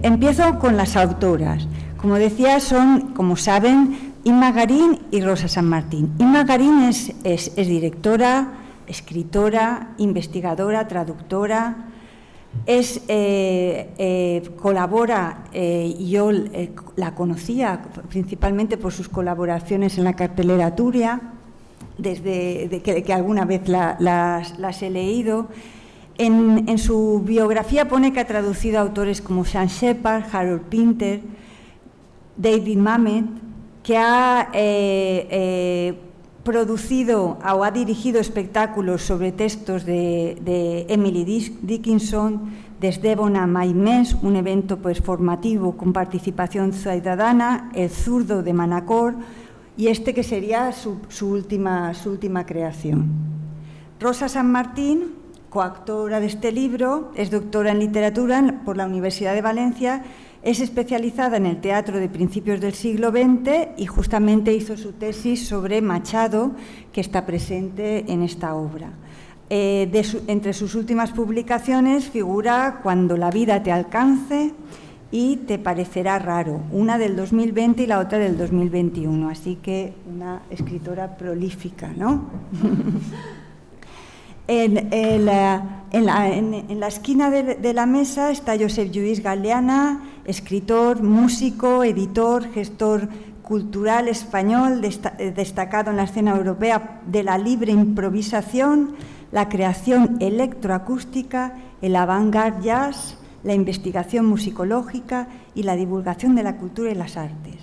Empiezo con las autoras. Como decía, son, como saben, Inma Garín y Rosa San Martín. Inma Garín es directora, escritora, investigadora, traductora. Colabora, y yo la conocía principalmente por sus colaboraciones en la cartelera Turia, desde que alguna vez las he leído. En su biografía pone que ha traducido a autores como Sean Shepard, Harold Pinter, David Mamet, que ha producido o ha dirigido espectáculos sobre textos de Emily Dickinson, Desdémona Maimés, un evento formativo con participación ciudadana, El zurdo de Manacor, y que sería su última creación. Rosa San Martín, coautora de este libro, es doctora en literatura por la Universidad de Valencia. Es especializada en el teatro de principios del siglo XX y justamente hizo su tesis sobre Machado, que está presente en esta obra. Entre sus últimas publicaciones figura Cuando la vida te alcance y Te parecerá raro, una del 2020 y la otra del 2021, así que una escritora prolífica, ¿no? En la esquina de la mesa está Josep Lluís Galeana, escritor, músico, editor, gestor cultural español, destacado en la escena europea de la libre improvisación, la creación electroacústica, el avant-garde jazz, la investigación musicológica y la divulgación de la cultura y las artes.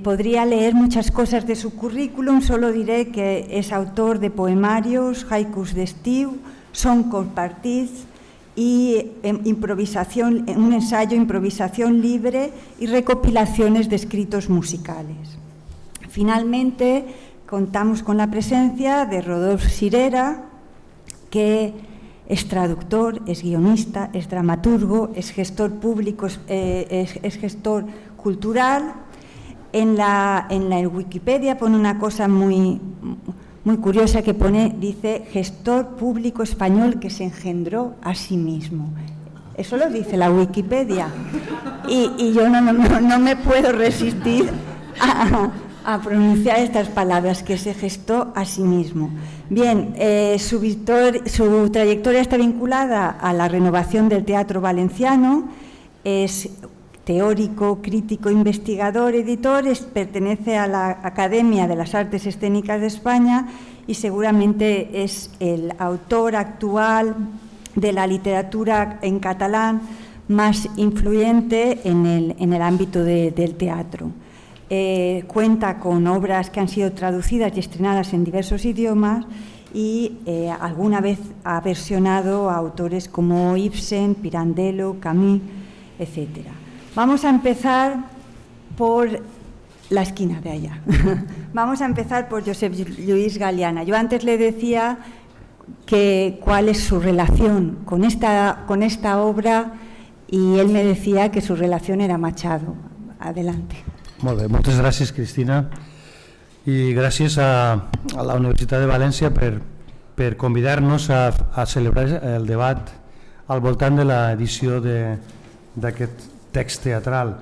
Podría leer muchas cosas de su currículum, solo diré que es autor de poemarios, haikus d'estiu, son compartits y un ensayo, improvisación libre y recopilaciones de escritos musicales. Finalmente, contamos con la presencia de Rodolphe Sirera, que es traductor, es guionista, es dramaturgo, es gestor público, es gestor cultural. En la Wikipedia pone una cosa muy curiosa que dice gestor público español que se engendró a sí mismo. Eso lo dice la Wikipedia. Y yo no me puedo resistir a pronunciar estas palabras, que se gestó a sí mismo. Bien, su trayectoria está vinculada a la renovación del teatro valenciano. Es teórico, crítico, investigador, editor, pertenece a la Academia de las Artes Escénicas de España y seguramente es el autor actual de la literatura en catalán más influyente en el ámbito del teatro. Cuenta con obras que han sido traducidas y estrenadas en diversos idiomas y alguna vez ha versionado a autores como Ibsen, Pirandello, Camus, etcétera. Vamos a empezar por la esquina de allá. Vamos a empezar por Josep Lluís Galeana. Yo antes le decía cuál es su relación con esta obra y él me decía que su relación era Machado. Adelante. Molt bé, moltes gràcies, Cristina, i gràcies a la Universitat de València per convidar-nos a celebrar el debat al voltant de l'edició d'aquest text teatral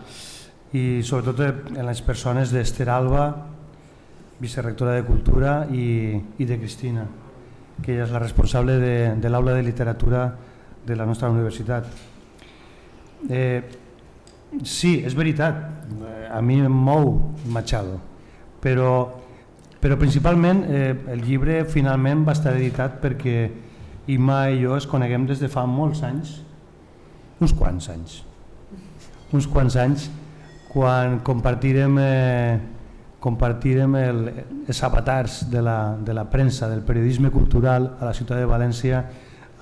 i sobretot en les persones d'Ester Alba, vicerectora de Cultura, i de Cristina, que ella és la responsable de l'aula de literatura de la nostra universitat. Sí, és veritat, a mi em mou Machado, però principalment el llibre finalment va estar editat perquè Imma i jo es coneguem des de fa molts anys, uns quants anys, quan compartirem els avatars de la premsa, del periodisme cultural a la ciutat de València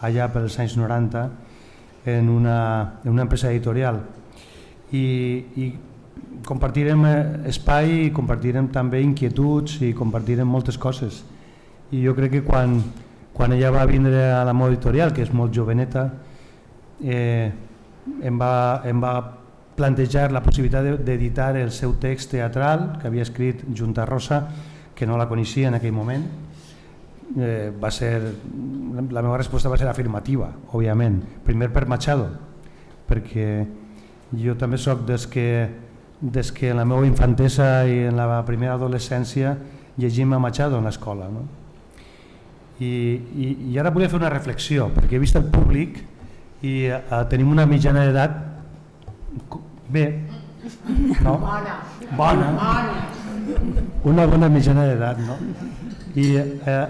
allà pels anys 90 en una empresa editorial. I compartirem espai, i compartirem també inquietuds i compartirem moltes coses. I jo crec que quan ella va vindre a la meva editorial, que és molt joveneta, em va plantejar la possibilitat d'editar el seu text teatral que havia escrit junt a Rosa, que no la coneixia en aquell moment. La meva resposta va ser afirmativa, òbviament. Primer per Machado, perquè Jo també soc des que en la meva infantesa i en la primera adolescència llegim a Machado en l'escola, no? I ara volia fer una reflexió, perquè he vist el públic i tenim una mitjana d'edat bé, no? Bona. Una bona mitjana d'edat, no? I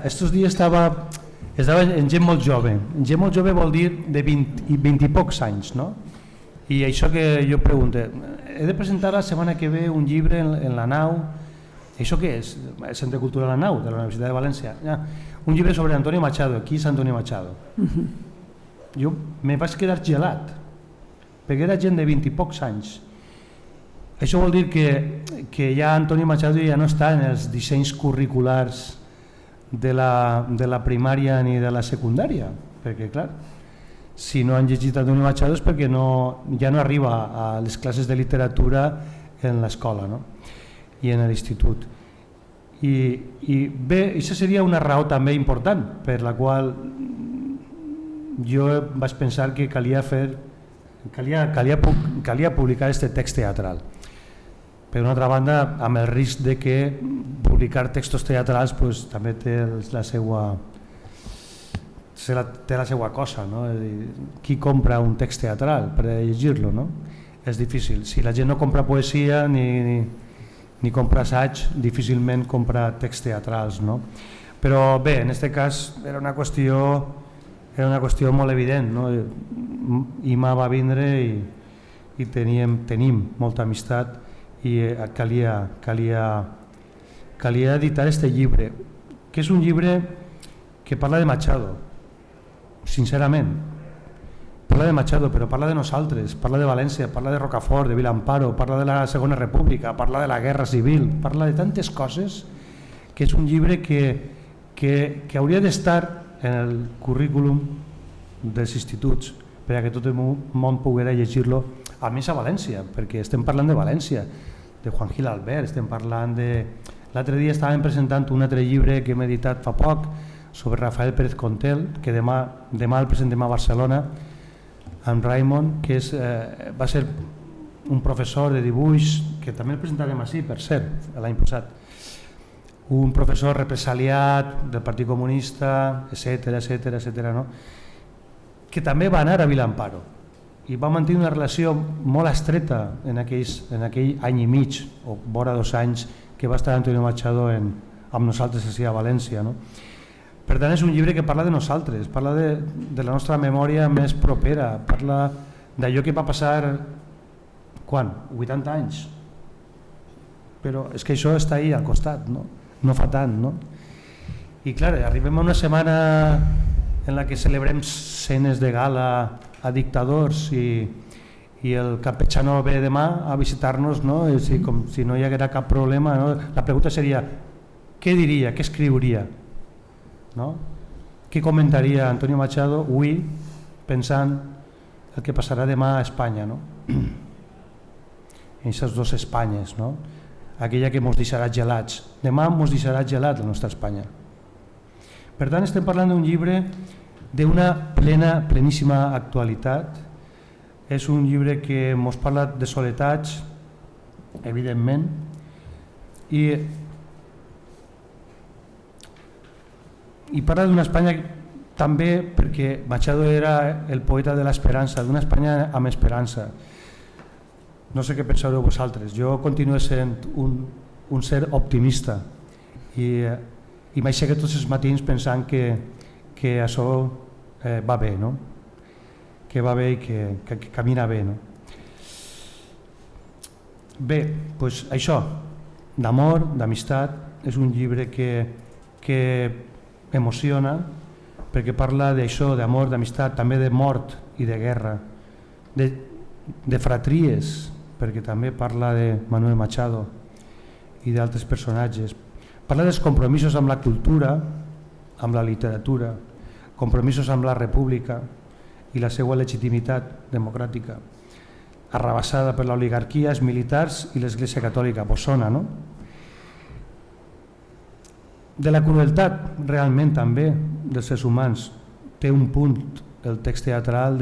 estos dies estava en gent molt jove. Gent molt jove vol dir de 20 i pocs anys, no? I això que jo pregunto, he de presentar la setmana que ve un llibre en la nau, això què és? El Centre Cultural La Nau, de la Universitat de València. Un llibre sobre Antonio Machado. Qui és Antonio Machado? Jo me vaig quedar gelat, perquè era gent de 20 i pocs anys. Això vol dir que ja Antonio Machado ja no està en els dissenys curriculars de la primària ni de la secundària, perquè clar, si no han llegit Antonio Machado és perquè ja no arriba a les classes de literatura en l'escola, no? I en l'institut. I bé, això seria una raó també important per la qual jo vaig pensar que calia publicar aquest text teatral. Per una altra banda, amb el risc de que publicar textos teatrals pues, també té la seva cosa, no? Qui compra un text teatral per llegir-lo, no? És difícil. Si la gent no compra poesia ni compra assaig, difícilment compra texts teatrals, no? Però bé, en aquest cas era una qüestió molt evident, no? Ima va vindre i tenim molta amistat i calia editar este llibre, que és un llibre que parla de Machado, sincerament. Parla de Machado, però parla de nosaltres, parla de València, parla de Rocafort, de Vilamparo, parla de la Segona República, parla de la Guerra Civil, parla de tantes coses que és un llibre que hauria d'estar en el currículum dels instituts perquè tot el món poguera llegir-lo, almenys a València, perquè estem parlant de València, de Juan Gil Albert, estem parlant de... L'altre dia estàvem presentant un altre llibre que hem editat fa poc sobre Rafael Pérez Contel, que demà el presentem a Barcelona, amb Raimon, que va ser un professor de dibuix, que també el presentarem així, per cert, l'any passat, un professor represaliat del Partit Comunista, etc., no? Que també va anar a Vilamparo i va mantenir una relació molt estreta en aquell any i mig, o vora 2 anys, que va estar Antonio Machado amb nosaltres a València, no? Per tant, és un llibre que parla de nosaltres, parla de la nostra memòria més propera, parla d'allò que va passar, quan? 80 anys. Però és que això està ahí al costat, no fa tant, no? I clar, arribem a una setmana en la que celebrem cenes de gala a dictadors i el campechano ve demà a visitar-nos, no? Com si no hi haguera cap problema, no? La pregunta seria, què diria, què escriuria? No? Què comentaria Antonio Machado avui pensant el que passarà demà a Espanya, no? En aquestes 2 Espanyes, no? Aquella que ens deixarà gelats. Demà ens deixarà gelat la nostra Espanya. Per tant, estem parlant d'un llibre d'una pleníssima actualitat. És un llibre que ens parla de soletats, evidentment, i parla d'una Espanya també perquè Machado era el poeta de l'esperança, d'una Espanya amb esperança. No sé què penseu vosaltres, jo continuo sent un ser optimista i m'aixeco tots els matins pensant que això va bé, no? Que va bé i que camina bé, no? Bé, doncs això, d'amor, d'amistat, és un llibre que emociona perquè parla d'això, d'amor, d'amistat, també de mort i de guerra, de fratries, perquè també parla de Manuel Machado i d'altres personatges. Parla dels compromisos amb la cultura, amb la literatura, compromisos amb la república i la seva legitimitat democràtica, arrabassada per l'oligarquia, els militars i l'Església Catòlica, Bossona, no? De la crueltat, realment també, dels éssers humans. Té un punt, el text teatral,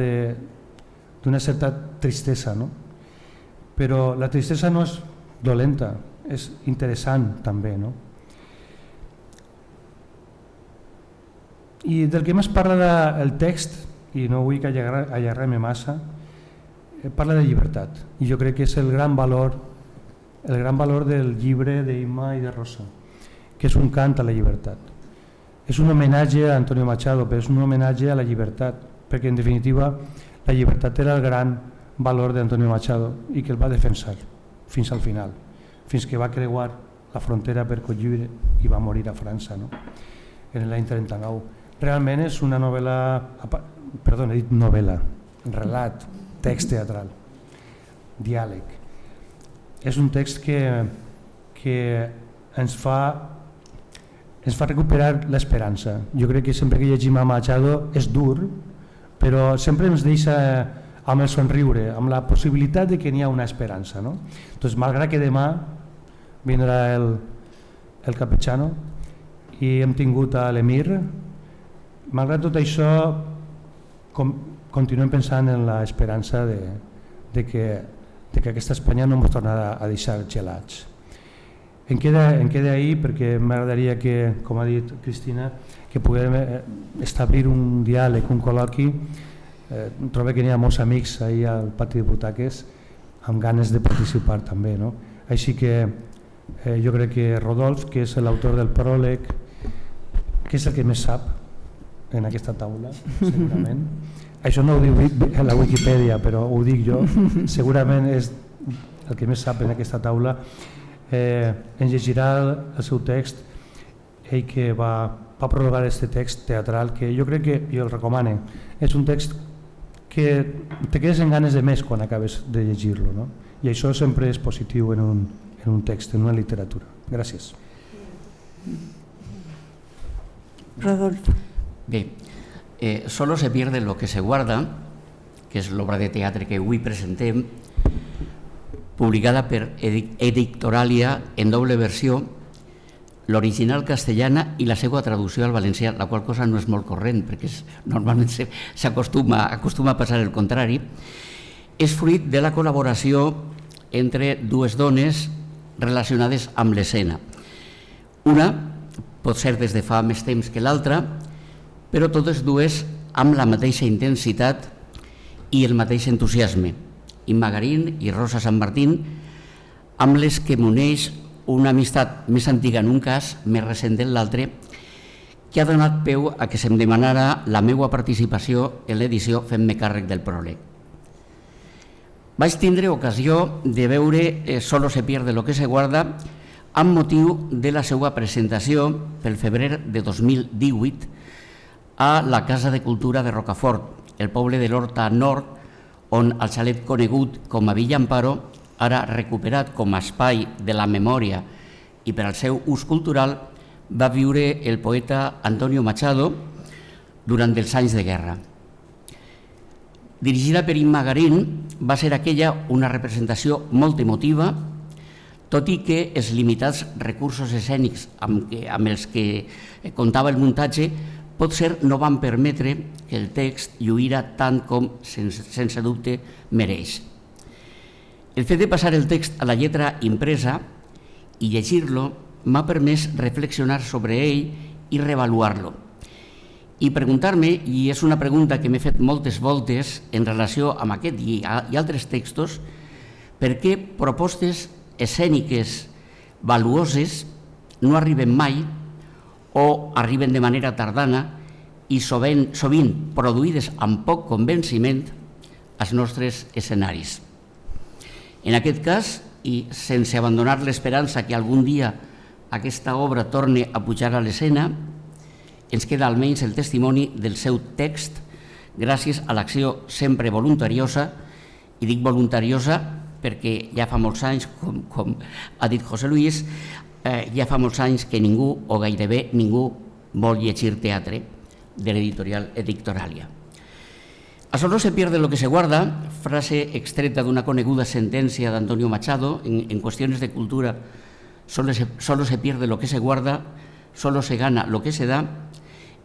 d'una certa tristesa, no? però la tristesa no és dolenta, és interessant també, no? I del que més parla el text, i no vull que allarguem massa, parla de llibertat, i jo crec que és el gran valor del llibre d'Imma i de Rosa, que és un cant a la llibertat. És un homenatge a Antonio Machado, però és un homenatge a la llibertat, perquè en definitiva la llibertat era el gran valor d'Antonio Machado i que el va defensar fins al final, fins que va creuar la frontera per Cotlliure i va morir a França, no? En l'any 39. Realment és una novel·la, perdó, he dit novel·la, relat, text teatral, diàleg. És un text que ens fa recuperar l'esperança. Jo crec que sempre que llegim a Machado és dur, però sempre ens deixa amb el somriure, amb la possibilitat de que n'hi ha una esperança, no? Doncs, malgrat que demà vindrà el Campechano i hem tingut a l'Emir, malgrat tot això continuem pensant en l'esperança de que aquesta Espanya no ens tornarà a deixar gelats. Em queda ahir perquè m'agradaria que, com ha dit Cristina, que puguem establir un diàleg, un col·loqui. Trobo que n'hi ha molts amics ahir al pati de butaques amb ganes de participar també, no? Així que jo crec que Rodolf, que és l'autor del pròleg, que és el que més sap en aquesta taula, segurament. Això no ho diu la Wikipedia, però ho dic jo, segurament és el que més sap en aquesta taula. Ens llegirà el seu text, ell que va prologar aquest text teatral, que jo crec que jo el recomano. És un text que te quedes en ganes de més quan acabes de llegir-lo, no? I això sempre és positiu en un text, en una literatura. Gràcies. Rodolfo. Bé, Solo se pierde lo que se guarda, que és l'obra de teatre que avui presentem, publicada per Edictoralia en doble versió, l'original castellana i la seva traducció al valencià, la qual cosa no és molt corrent, perquè normalment s'acostuma a passar el contrari. És fruit de la col·laboració entre dues dones relacionades amb l'escena. Una pot ser des de fa més temps que l'altra, però totes dues amb la mateixa intensitat i el mateix entusiasme. Imma Garín i Rosa Sant Martín, amb les que m'uneix una amistat més antiga en un cas, més recent en l'altre, que ha donat peu a que se'm demanara la meva participació en l'edició fent-me càrrec del pròleg. Vaig tindre ocasió de veure Solo se pierde lo que se guarda amb motiu de la seva presentació pel febrer de 2018 a la Casa de Cultura de Rocafort, el poble de l'Horta Nord, on el xalet conegut com a Villa Amparo, ara recuperat com a espai de la memòria i per al seu ús cultural, va viure el poeta Antonio Machado durant els anys de guerra. Dirigida per Imma Garín, va ser aquella una representació molt emotiva, tot i que els limitats recursos escènics amb els que comptava el muntatge potser no van permetre que el text lluïra tant com, sense dubte, mereix. El fet de passar el text a la lletra impresa i llegir-lo m'ha permès reflexionar sobre ell i reavaluar-lo. I preguntar-me, i és una pregunta que m'he fet moltes voltes en relació amb aquest i altres textos, per què propostes escèniques valuoses no arriben mai o arriben de manera tardana i sovint produïdes amb poc convenciment als nostres escenaris. En aquest cas, i sense abandonar l'esperança que algun dia aquesta obra torni a pujar a l'escena, ens queda almenys el testimoni del seu text gràcies a l'acció sempre voluntariosa, i dic voluntariosa perquè ja fa molts anys, com ha dit José Luis, ja fa molts anys que ningú, o gairebé ningú, vol llegir teatre de l'editorial Edictoralia. A Solo se pierde lo que se guarda, frase extreta d'una coneguda sentència d'Antonio Machado, en qüestions de cultura, solo se pierde lo que se guarda, solo se gana lo que se da,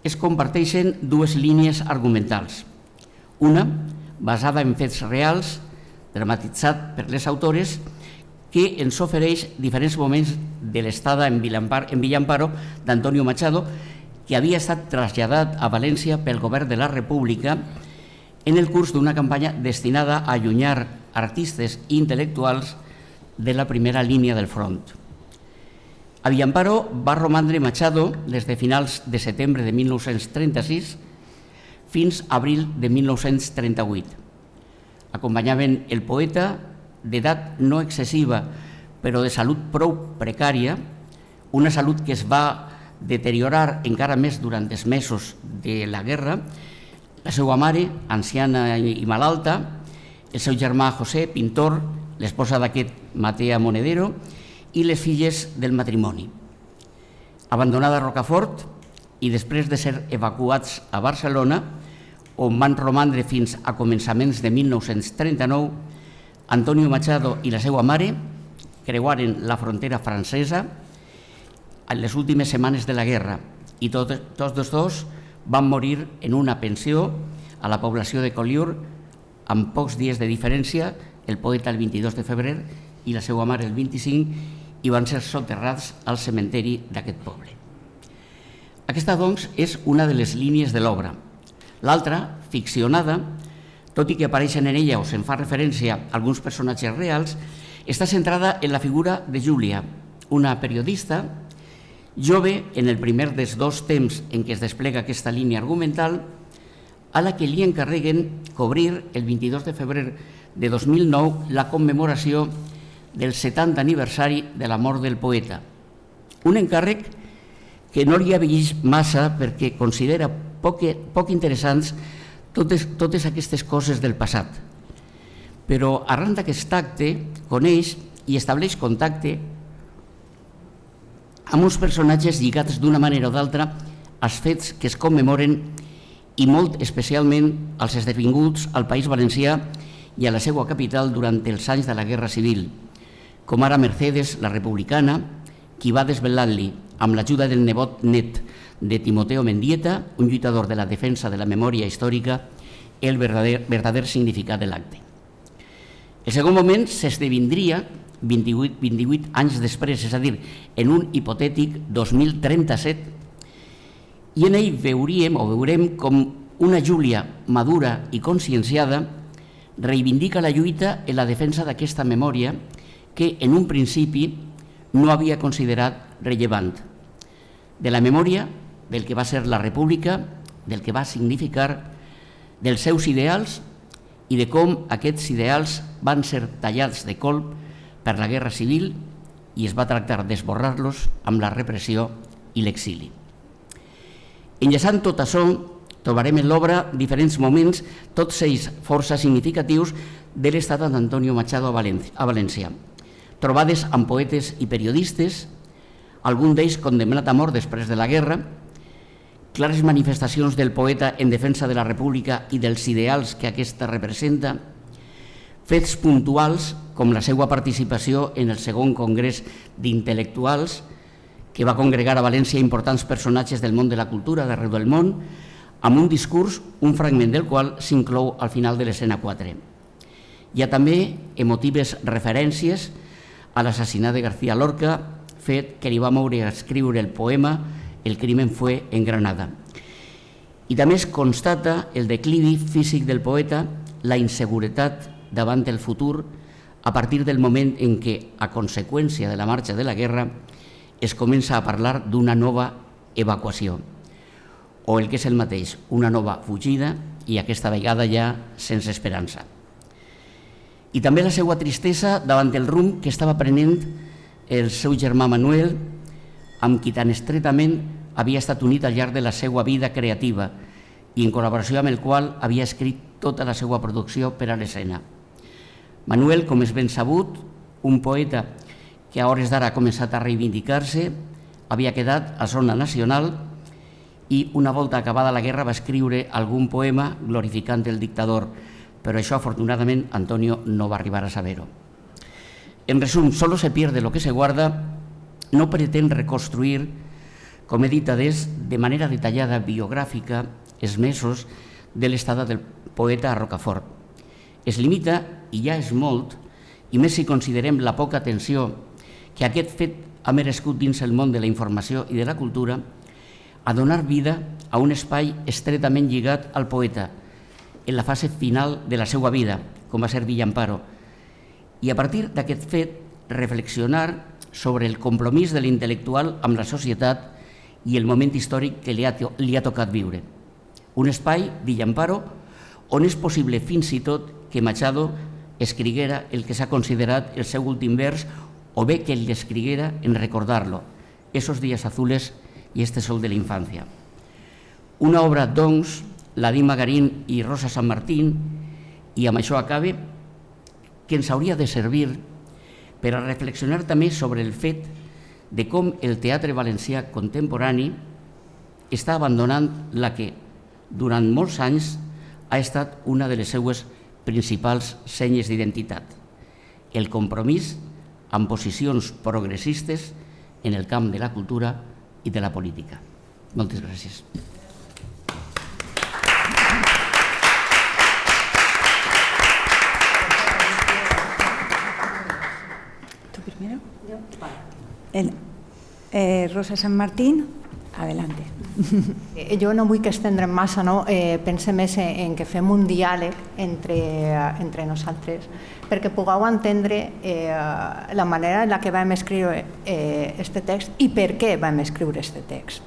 es comparteixen dues línies argumentals. Una, basada en fets reals, dramatitzat per les autores, que ens ofereix diferents moments de l'estada en Villamparo d'Antonio Machado, que havia estat traslladat a València pel govern de la República en el curs d'una campanya destinada a allunyar artistes i intel·lectuals de la primera línia del front. A Villamparo va romandre Machado des de finals de setembre de 1936 fins a abril de 1938. Acompanyaven el poeta, d'edat no excessiva, però de salut prou precària, una salut que es va deteriorar encara més durant els mesos de la guerra, la seva mare, anciana i malalta, el seu germà José, pintor, l'esposa d'aquest Matea Monedero, i les filles del matrimoni. Abandonada a Rocafort i després de ser evacuats a Barcelona, on van romandre fins a començaments de 1939, Antonio Machado i la seva mare creuaren la frontera francesa en les últimes setmanes de la guerra i tots dos van morir en una pensió a la població de Collioure amb pocs dies de diferència, el poeta el 22 de febrer i la seva mare el 25, i van ser soterrats al cementeri d'aquest poble. Aquesta, doncs, és una de les línies de l'obra. L'altra, ficcionada, tot i que apareixen en ella o se'n fa referència a alguns personatges reals, està centrada en la figura de Júlia, una periodista jove en el primer dels dos temps en què es desplega aquesta línia argumental, a la que li encarreguen cobrir el 22 de febrer de 2009 la commemoració del 70 aniversari de la mort del poeta. Un encàrrec que no li ha vist massa perquè considera poc interessants totes aquestes coses del passat. Però arran d'aquest acte coneix i estableix contacte amb uns personatges lligats d'una manera o d'altra als fets que es commemoren i molt especialment als esdevinguts al País Valencià i a la seva capital durant els anys de la Guerra Civil, com ara Mercedes, la republicana, qui va desvelar-li, amb l'ajuda del nebot net de Timoteo Mendieta, un lluitador de la defensa de la memòria històrica, el verdader significat de l'acte. El segon moment s'esdevindria 28 anys després, és a dir, en un hipotètic 2037, i en ell veurem com una Júlia madura i conscienciada reivindica la lluita en la defensa d'aquesta memòria que en un principi no havia considerat rellevant. De la memòria del que va ser la República, del que va significar, dels seus ideals i de com aquests ideals van ser tallats de colp per la Guerra Civil i es va tractar d'esborrar-los amb la repressió i l'exili. Enllaçant tot això, trobarem en l'obra diferents moments, tots ells força significatius, de l'estada d'Antonio Machado a València. Trobades amb poetes i periodistes, algun d'ells condemnat a mort després de la guerra, clares manifestacions del poeta en defensa de la República i dels ideals que aquesta representa, fets puntuals com la seva participació en el segon congrés d'intel·lectuals que va congregar a València importants personatges del món de la cultura d'arreu del món, amb un discurs, un fragment del qual s'inclou al final de l'escena 4. Hi ha també emotives referències a l'assassinat de García Lorca, fet que li va moure a escriure el poema El crimen fue en Granada. I també es constata el declivi físic del poeta, la inseguretat davant el futur, a partir del moment en què, a conseqüència de la marxa de la guerra, es comença a parlar d'una nova evacuació, o el que és el mateix, una nova fugida i aquesta vegada ja sense esperança. I també la seva tristesa davant el rumb que estava prenent el seu germà Manuel, amb qui tan estretament havia estat unit al llarg de la seva vida creativa i en col·laboració amb el qual havia escrit tota la seva producció per a l'escena. Manuel, com és ben sabut, un poeta que a hores d'ara ha començat a reivindicar-se, havia quedat a zona nacional i una volta acabada la guerra va escriure algun poema glorificant el dictador, però això afortunadament Antonio no va arribar a saber-ho. En resum, solo se pierde lo que se guarda no pretén reconstruir, com he dit de manera detallada biogràfica, els mesos de l'estada del poeta a Rocafort. Es limita i ja és molt, i més si considerem la poca atenció que aquest fet ha merescut dins el món de la informació i de la cultura, a donar vida a un espai estretament lligat al poeta en la fase final de la seva vida, com va ser Villamparo, i a partir d'aquest fet reflexionar sobre el compromís de l'intel·lectual amb la societat i el moment històric que li ha tocat viure. Un espai, Villamparo, on és possible fins i tot que Machado escriguera el que s'ha considerat el seu últim vers o bé que l'escriguera en recordar-lo, esos días azules y este sol de la infancia. Una obra, doncs, la d'Imma Garín i Rosa San Martín, i amb això acabe, que ens hauria de servir per a reflexionar també sobre el fet de com el teatre valencià contemporani està abandonant la que, durant molts anys, ha estat una de les seues principals senyes d'identitat, el compromís amb posicions progressistes en el camp de la cultura i de la política. Moltes gràcies. ¿Tú primero? Rosa San Martín, adelante. Jo no vull que estendrem massa, no? Pense més en que fem un diàleg entre nosaltres perquè pugueu entendre la manera en la que vam escriure aquest text i per què vam escriure aquest text.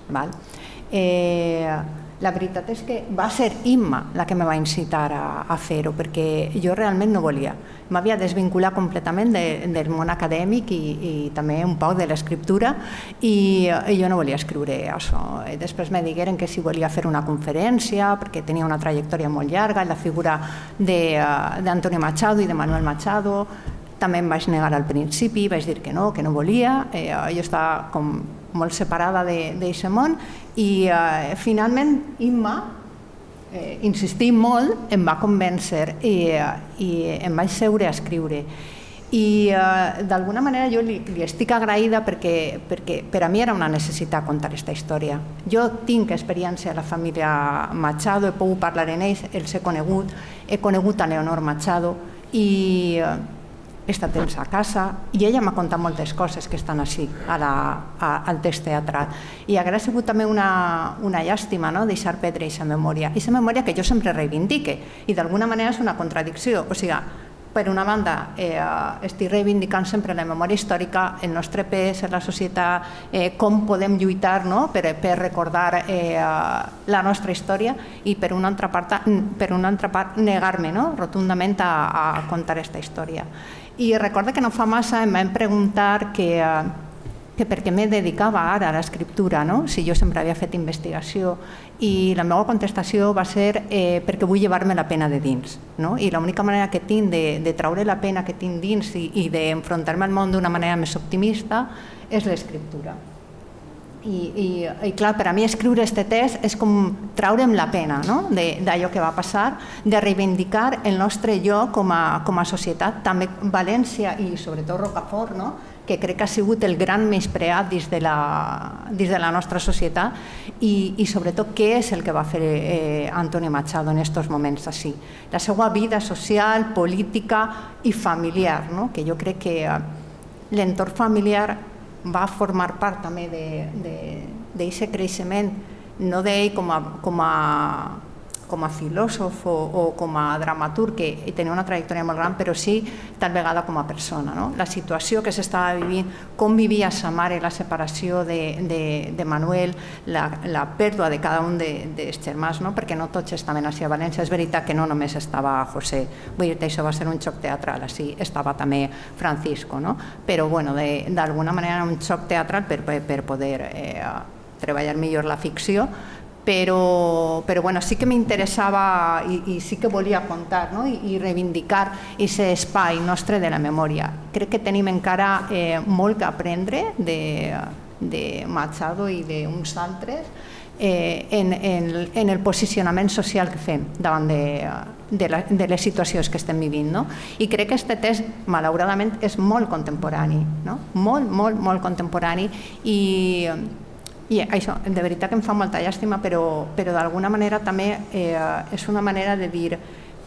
La veritat és que va ser Imma la que me va incitar a fer-ho, perquè jo realment no volia. M'havia desvinculat completament del món acadèmic i també un poc de l'escriptura i jo no volia escriure això. Després me digueren que si volia fer una conferència, perquè tenia una trajectòria molt llarga en la figura d'Antonio Machado i de Manuel Machado. També em vaig negar al principi, vaig dir que no volia. Jo estava com molt separada d'aquest món i finalment Imma, insistint molt, em va convèncer i em vaig seure a escriure. I d'alguna manera jo li estic agraïda perquè per a mi era una necessitat contar aquesta història. Jo tinc experiència a la família Machado, he pogut parlar amb ells, els he conegut a Leonor Machado i he estat temps a casa i ella m'ha contat moltes coses que estan així al text teatral i hauria sigut també una llàstima deixar perdre aquesta memòria que jo sempre reivindique i d'alguna manera és una contradicció, o sigui, per una banda estic reivindicant sempre la memòria històrica, el nostre pes en la societat, com podem lluitar per recordar la nostra història i per una altra part negar-me rotundament a contar aquesta història. I recordo que no fa massa em van preguntar que per què me dedicava ara a l'escriptura, si jo sempre havia fet investigació, i la meva contestació va ser perquè vull llevar-me la pena de dins. I l'única manera que tinc de treure la pena que tinc dins i d'enfrontar-me al món d'una manera més optimista és l'escriptura. I clar, per a mi escriure aquest text és com traure'm la pena d'allò que va passar, de reivindicar el nostre jo com a societat, també València i sobretot Rocafort, que crec que ha sigut el gran menyspreat dins de la nostra societat i sobretot què és el que va fer Antonio Machado en aquests moments així. La seva vida social, política i familiar, que jo crec que l'entorn familiar va formar part també d'aquest creixement, no d'ell com a filòsof o com a dramaturg, que tenia una trajectòria molt gran, però sí tal vegada com a persona. La situació que s'estava vivint, com vivia sa mare, la separació de Manuel, la pèrdua de cada un dels germans, perquè no tots estaven així a València. És veritat que no només estava José, vull dir que això va ser un xoc teatral, així estava també Francisco, però d'alguna manera era un xoc teatral per poder treballar millor la ficció, però sí que m'interessava i sí que volia contar i reivindicar aquest espai nostre de la memòria. Crec que tenim encara molt que aprendre de Machado i d'uns altres en el posicionament social que fem davant de les situacions que estem vivint. I crec que aquest text, malauradament, és molt contemporani, molt contemporani i això, de veritat que em fa molta llàstima, però d'alguna manera també és una manera de dir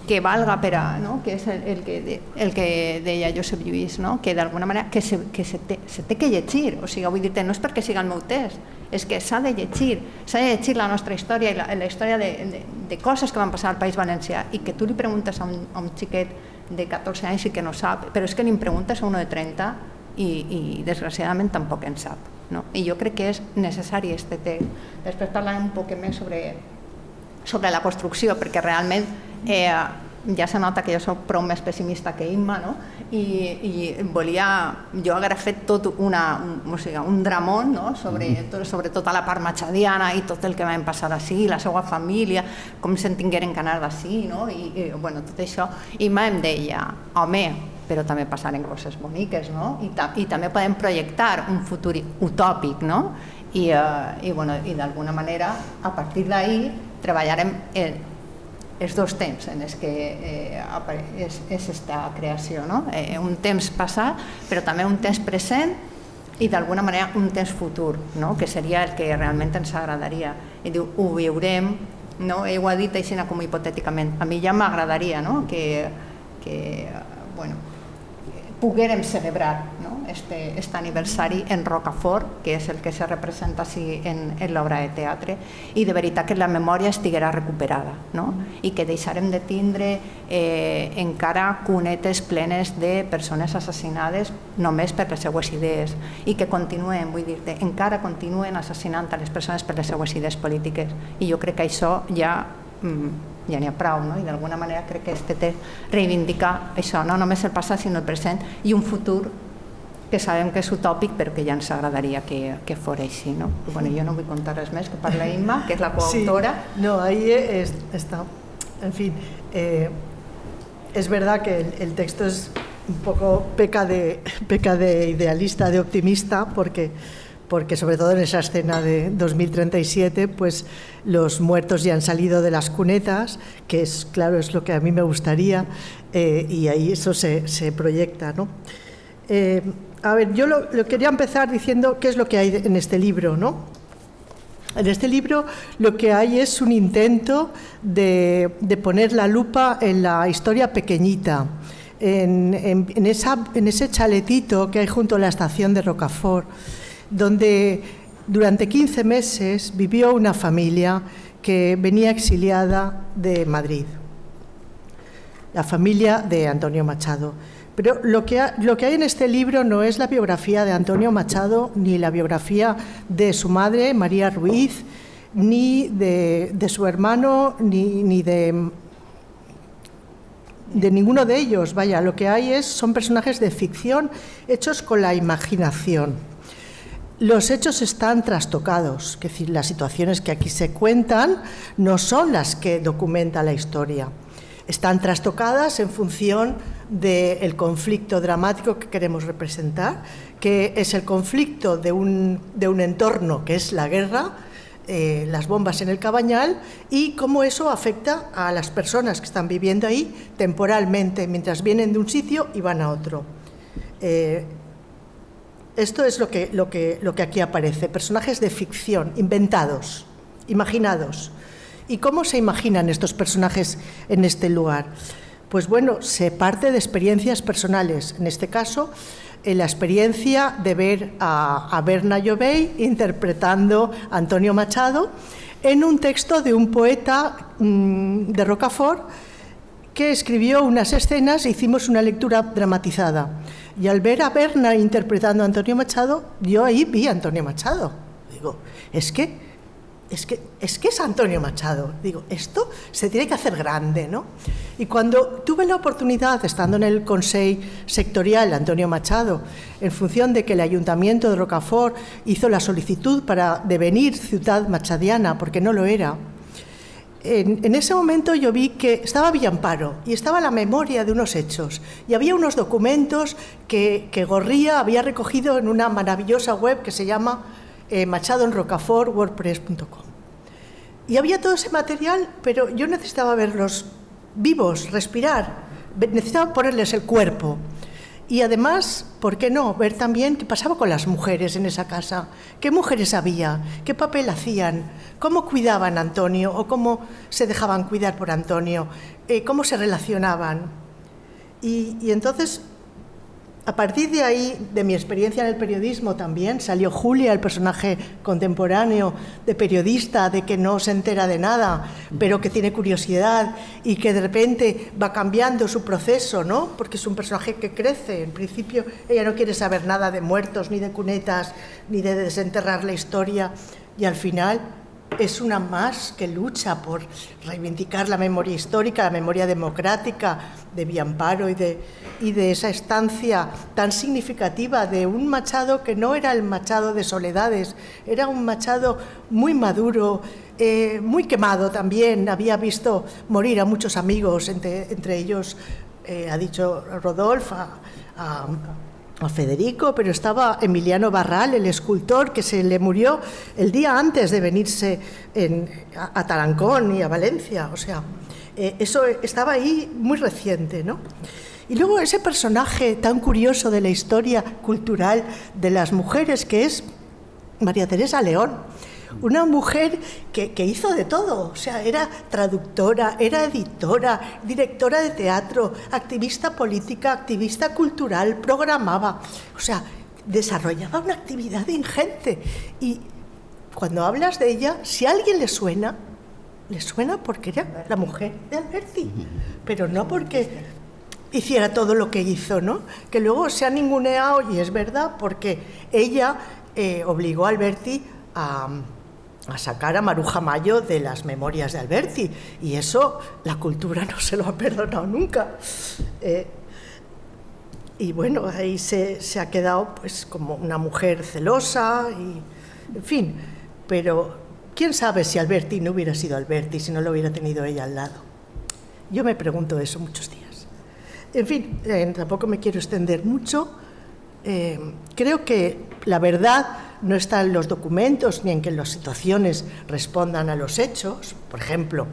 que valga per a, no? Que és el que deia Josep Lluís, no? Que d'alguna manera que se té que llegir, o sigui, vull dir-te, no és perquè siga el meu text, és que s'ha de llegir la nostra història i la història de coses que van passar al País Valencià, i que tu li preguntes a un xiquet de 14 anys i que no sap, però és que li preguntes a uno de 30 i desgraciadament tampoc en sap, no? I jo crec que és necessari este text. Després parlarem un poc més sobre la construcció, perquè realment ja se nota que jo soc prou més pessimista que Imma, no? I volia, jo haguera fet tot un dramón, no? sobre tota la part machadiana i tot el que vam passar així, la seva família, com se'n tingueren que anar d'ací, no? I bueno, tot això. Imma em deia, home, però també passaren coses boniques, no? I també podem projectar un futur utòpic, no? I d'alguna manera, a partir d'ahir, treballarem els dos temps en els que és aquesta creació, no? Un temps passat, però també un temps present i d'alguna manera un temps futur, no? Que seria el que realment ens agradaria. I diu, ho veurem, no? Ell ho ha dit així com hipotèticament. A mi ja m'agradaria, no? Que poguérem celebrar, no? Este aniversari en Rocafort, que és el que se representa així en l'obra de teatre, i de veritat que la memòria estiguera recuperada, no? I que deixarem de tindre encara cunetes plenes de persones assassinades només per les seues idees, i que continuen, vull dir-te, encara continuen assassinant a les persones per les seues idees polítiques. I jo crec que això ja n'hi ha prou, no? I d'alguna manera crec que este text reivindica això, no només el passat sinó el present i un futur que sabem que és utòpic però que ja ens agradaria que fos així, no? Bueno, jo no vull contar res més, que parla Imma, que és la coautora. Sí, no, ahí está. En fin, es verdad que el texto es un poco peca de idealista, de optimista, porque sobre todo en esa escena de 2037, pues los muertos ya han salido de las cunetas, que es, claro, es lo que a mí me gustaría, y ahí eso se proyecta, ¿no? A ver, yo lo quería empezar diciendo qué es lo que hay en este libro, ¿no? En este libro lo que hay es un intento de poner la lupa en la historia pequeñita, en ese chaletito que hay junto a la estación de Rocafort, donde durante 15 meses vivió una familia que venía exiliada de Madrid, la familia de Antonio Machado. Pero lo que hay en este libro no es la biografía de Antonio Machado, ni la biografía de su madre, María Ruiz, ni de su hermano, ni de ninguno de ellos. Vaya, lo que hay son personajes de ficción hechos con la imaginación. Los hechos están trastocados, es decir, las situaciones que aquí se cuentan no son las que documenta la historia. Están trastocadas en función del conflicto dramático que queremos representar, que es el conflicto de un entorno que es la guerra, las bombas en el Cabañal, y cómo eso afecta a las personas que están viviendo ahí temporalmente, mientras vienen de un sitio y van a otro. Esto es lo que aquí aparece, personajes de ficción, inventados, imaginados. ¿Y cómo se imaginan estos personajes en este lugar? Pues bueno, se parte de experiencias personales. En este caso, la experiencia de ver a Berna Llobey interpretando a Antonio Machado en un texto de un poeta de Rocafort que escribió unas escenas e hicimos una lectura dramatizada. Y al ver a Berna interpretando a Antonio Machado, yo ahí vi a Antonio Machado. Digo, es que es Antonio Machado. Digo, esto se tiene que hacer grande, ¿no? Y cuando tuve la oportunidad, estando en el Consejo Sectorial Antonio Machado, en función de que el Ayuntamiento de Rocafort hizo la solicitud para devenir ciudad machadiana, porque no lo era, en ese momento yo vi que estaba Villamparo y estaba la memoria de unos hechos y había unos documentos que Gorría había recogido en una maravillosa web que se llama machadoenrocafort.wordpress.com. Y había todo ese material, pero yo necesitaba verlos vivos, respirar, necesitaba ponerles el cuerpo. Y además, ¿por qué no? Ver también qué pasaba con las mujeres en esa casa, qué mujeres había, qué papel hacían, cómo cuidaban a Antonio o cómo se dejaban cuidar por Antonio, cómo se relacionaban. Y entonces, a partir de ahí, de mi experiencia en el periodismo también, salió Julia, el personaje contemporáneo de periodista, de que no se entera de nada, pero que tiene curiosidad y que de repente va cambiando su proceso, ¿no? Porque es un personaje que crece. En principio, ella no quiere saber nada de muertos, ni de cunetas, ni de desenterrar la historia, y al final es una más que lucha por reivindicar la memoria histórica, la memoria democrática de Villamparo y de esa estancia tan significativa de un Machado que no era el Machado de Soledades, era un Machado muy maduro, muy quemado también, había visto morir a muchos amigos, entre ellos, ha dicho Rodolfo, a Federico, pero estaba Emiliano Barral, el escultor, que se le murió el día antes de venirse a Tarancón y a Valencia. O sea, eso estaba ahí muy reciente, ¿no? Y luego ese personaje tan curioso de la historia cultural de las mujeres, que es María Teresa León. Una mujer que hizo de todo, o sea, era traductora, era editora, directora de teatro, activista política, activista cultural, programaba, o sea, desarrollaba una actividad ingente. Y cuando hablas de ella, si a alguien le suena porque era la mujer de Alberti, pero no porque hiciera todo lo que hizo, ¿no? Que luego se ha ninguneado, y es verdad, porque ella obligó a Alberti a sacar a Maruja Mayo de las memorias de Alberti, y eso la cultura no se lo ha perdonado nunca. Y bueno, ahí se ha quedado pues como una mujer celosa, y, en fin, pero quién sabe si Alberti no hubiera sido Alberti, si no lo hubiera tenido ella al lado. Yo me pregunto eso muchos días. En fin, tampoco me quiero extender mucho. Creo que la verdad no está en los documentos ni en que las situaciones respondan a los hechos. Por ejemplo,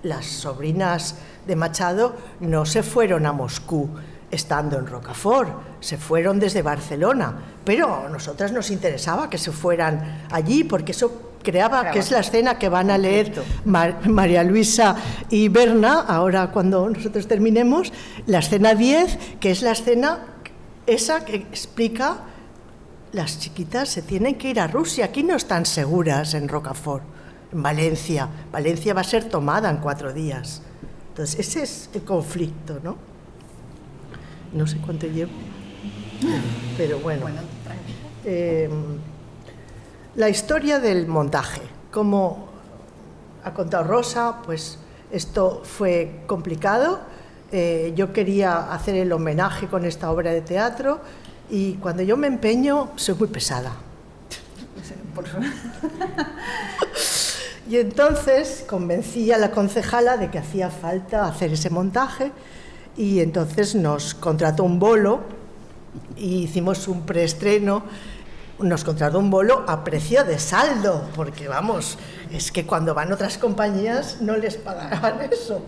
las sobrinas de Machado no se fueron a Moscú estando en Rocafort, se fueron desde Barcelona, pero a nosotras nos interesaba que se fueran allí, porque eso creaba, que es la escena que van a leer María Luisa y Berna, ahora cuando nosotros terminemos, la escena 10, que es la escena esa que explica: las chiquitas se tienen que ir a Rusia, aquí no están seguras en Rocafort, en Valencia. Valencia va a ser tomada en 4 días. Entonces, ese es el conflicto, ¿no? No sé cuánto llevo, pero bueno. La historia del montaje, como ha contado Rosa, pues esto fue complicado. Yo quería hacer el homenaje con esta obra de teatro, y cuando yo me empeño soy muy pesada. Y entonces convencí a la concejala de que hacía falta hacer ese montaje, y entonces nos contrató un bolo y hicimos un preestreno. Nos contrató un bolo a precio de saldo, porque vamos, es que cuando van otras compañías no les pagaban eso.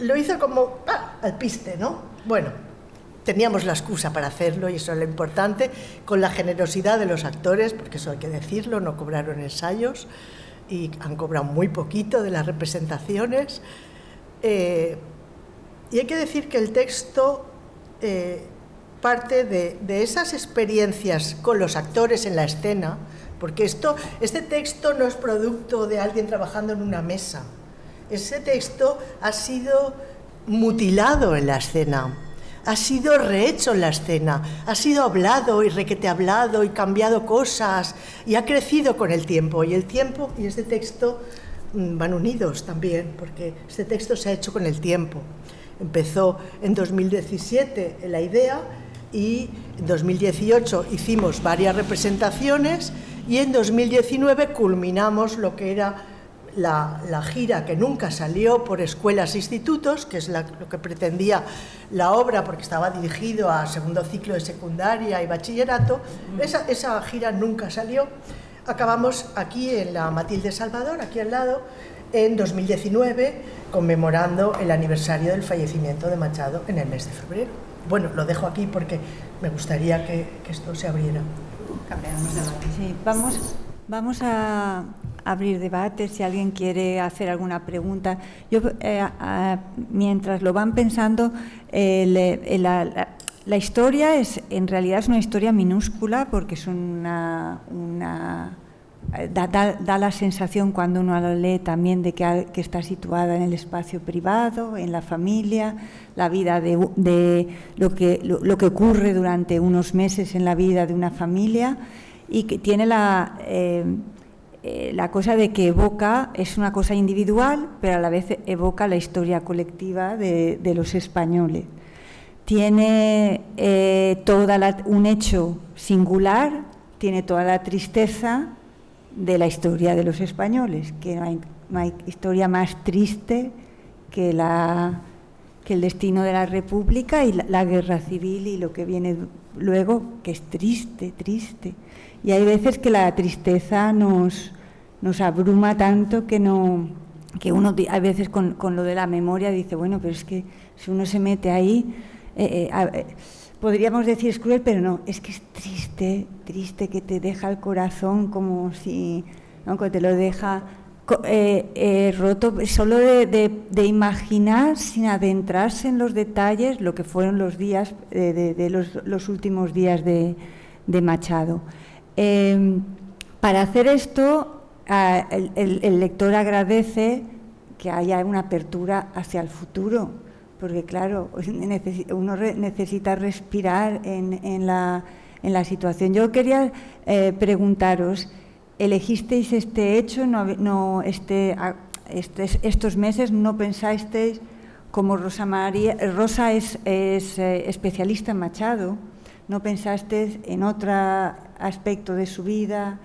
Lo hizo como al piste, ¿no? Bueno, teníamos la excusa para hacerlo, y eso es lo importante, con la generosidad de los actores, porque eso hay que decirlo, no cobraron ensayos y han cobrado muy poquito de las representaciones. Y hay que decir que el texto parte de esas experiencias con los actores en la escena, porque este texto no es producto de alguien trabajando en una mesa. Ese texto ha sido mutilado en la escena, ha sido rehecho en la escena, ha sido hablado y requete hablado y cambiado cosas, y ha crecido con el tiempo. Y el tiempo y este texto van unidos también, porque este texto se ha hecho con el tiempo. Empezó en 2017 la idea, y en 2018 hicimos varias representaciones, y en 2019 culminamos lo que era la gira, que nunca salió, por escuelas e institutos, que es lo que pretendía la obra, porque estaba dirigido a segundo ciclo de secundaria y bachillerato. Esa gira nunca salió. Acabamos aquí en la Matilde Salvador, aquí al lado, en 2019, conmemorando el aniversario del fallecimiento de Machado en el mes de febrero. Bueno, lo dejo aquí porque me gustaría que esto se abriera. Sí, vamos a abrir debate, si alguien quiere hacer alguna pregunta. Yo, mientras lo van pensando, la historia en realidad es una historia minúscula, porque es da la sensación cuando uno lo lee también de que está situada en el espacio privado, en la familia, la vida de lo que ocurre durante unos meses en la vida de una familia, y que tiene la cosa de que evoca, es una cosa individual, pero a la vez evoca la historia colectiva de los españoles. Tiene un hecho singular, tiene toda la tristeza de la historia de los españoles, que no hay historia más triste que el destino de la República y la guerra civil y lo que viene luego, que es triste. Y hay veces que la tristeza nos abruma tanto que uno a veces con lo de la memoria dice, bueno, pero es que si uno se mete ahí, podríamos decir es cruel, pero no, es que es triste, que te deja el corazón como si, ¿no?, que te lo deja roto, solo de imaginar, sin adentrarse en los detalles, lo que fueron los días los últimos días de Machado. Para hacer esto, el lector agradece que haya una apertura hacia el futuro, porque claro, uno necesita respirar en la situación. Yo quería preguntaros, ¿elegisteis este hecho? Estos meses no pensasteis, como Rosa es especialista en Machado, no pensasteis en otro aspecto de su vida,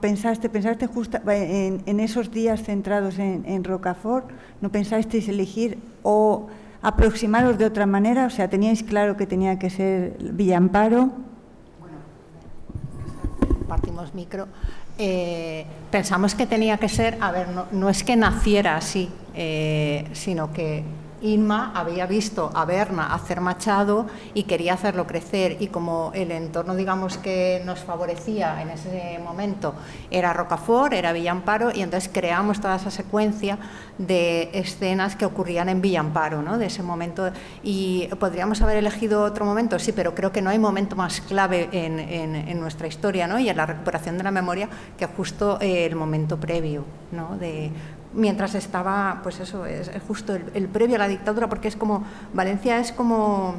pensaste justo en esos días centrados en Rocafort, no pensasteis elegir o aproximaros de otra manera, o sea, teníais claro que tenía que ser Villa Amparo. Bueno, partimos micro. Pensamos que tenía que ser, no es que naciera así, sino que Inma había visto a Berna hacer Machado y quería hacerlo crecer, y como el entorno, digamos, que nos favorecía en ese momento era Rocafort, era Villa Amparo, y entonces creamos toda esa secuencia de escenas que ocurrían en Villa Amparo, ¿no?, de ese momento. Y podríamos haber elegido otro momento, sí, pero creo que no hay momento más clave en nuestra historia, ¿no?, y en la recuperación de la memoria, que justo el momento previo, ¿no?, mientras estaba, pues eso, es justo el previo a la dictadura, porque es como, Valencia es como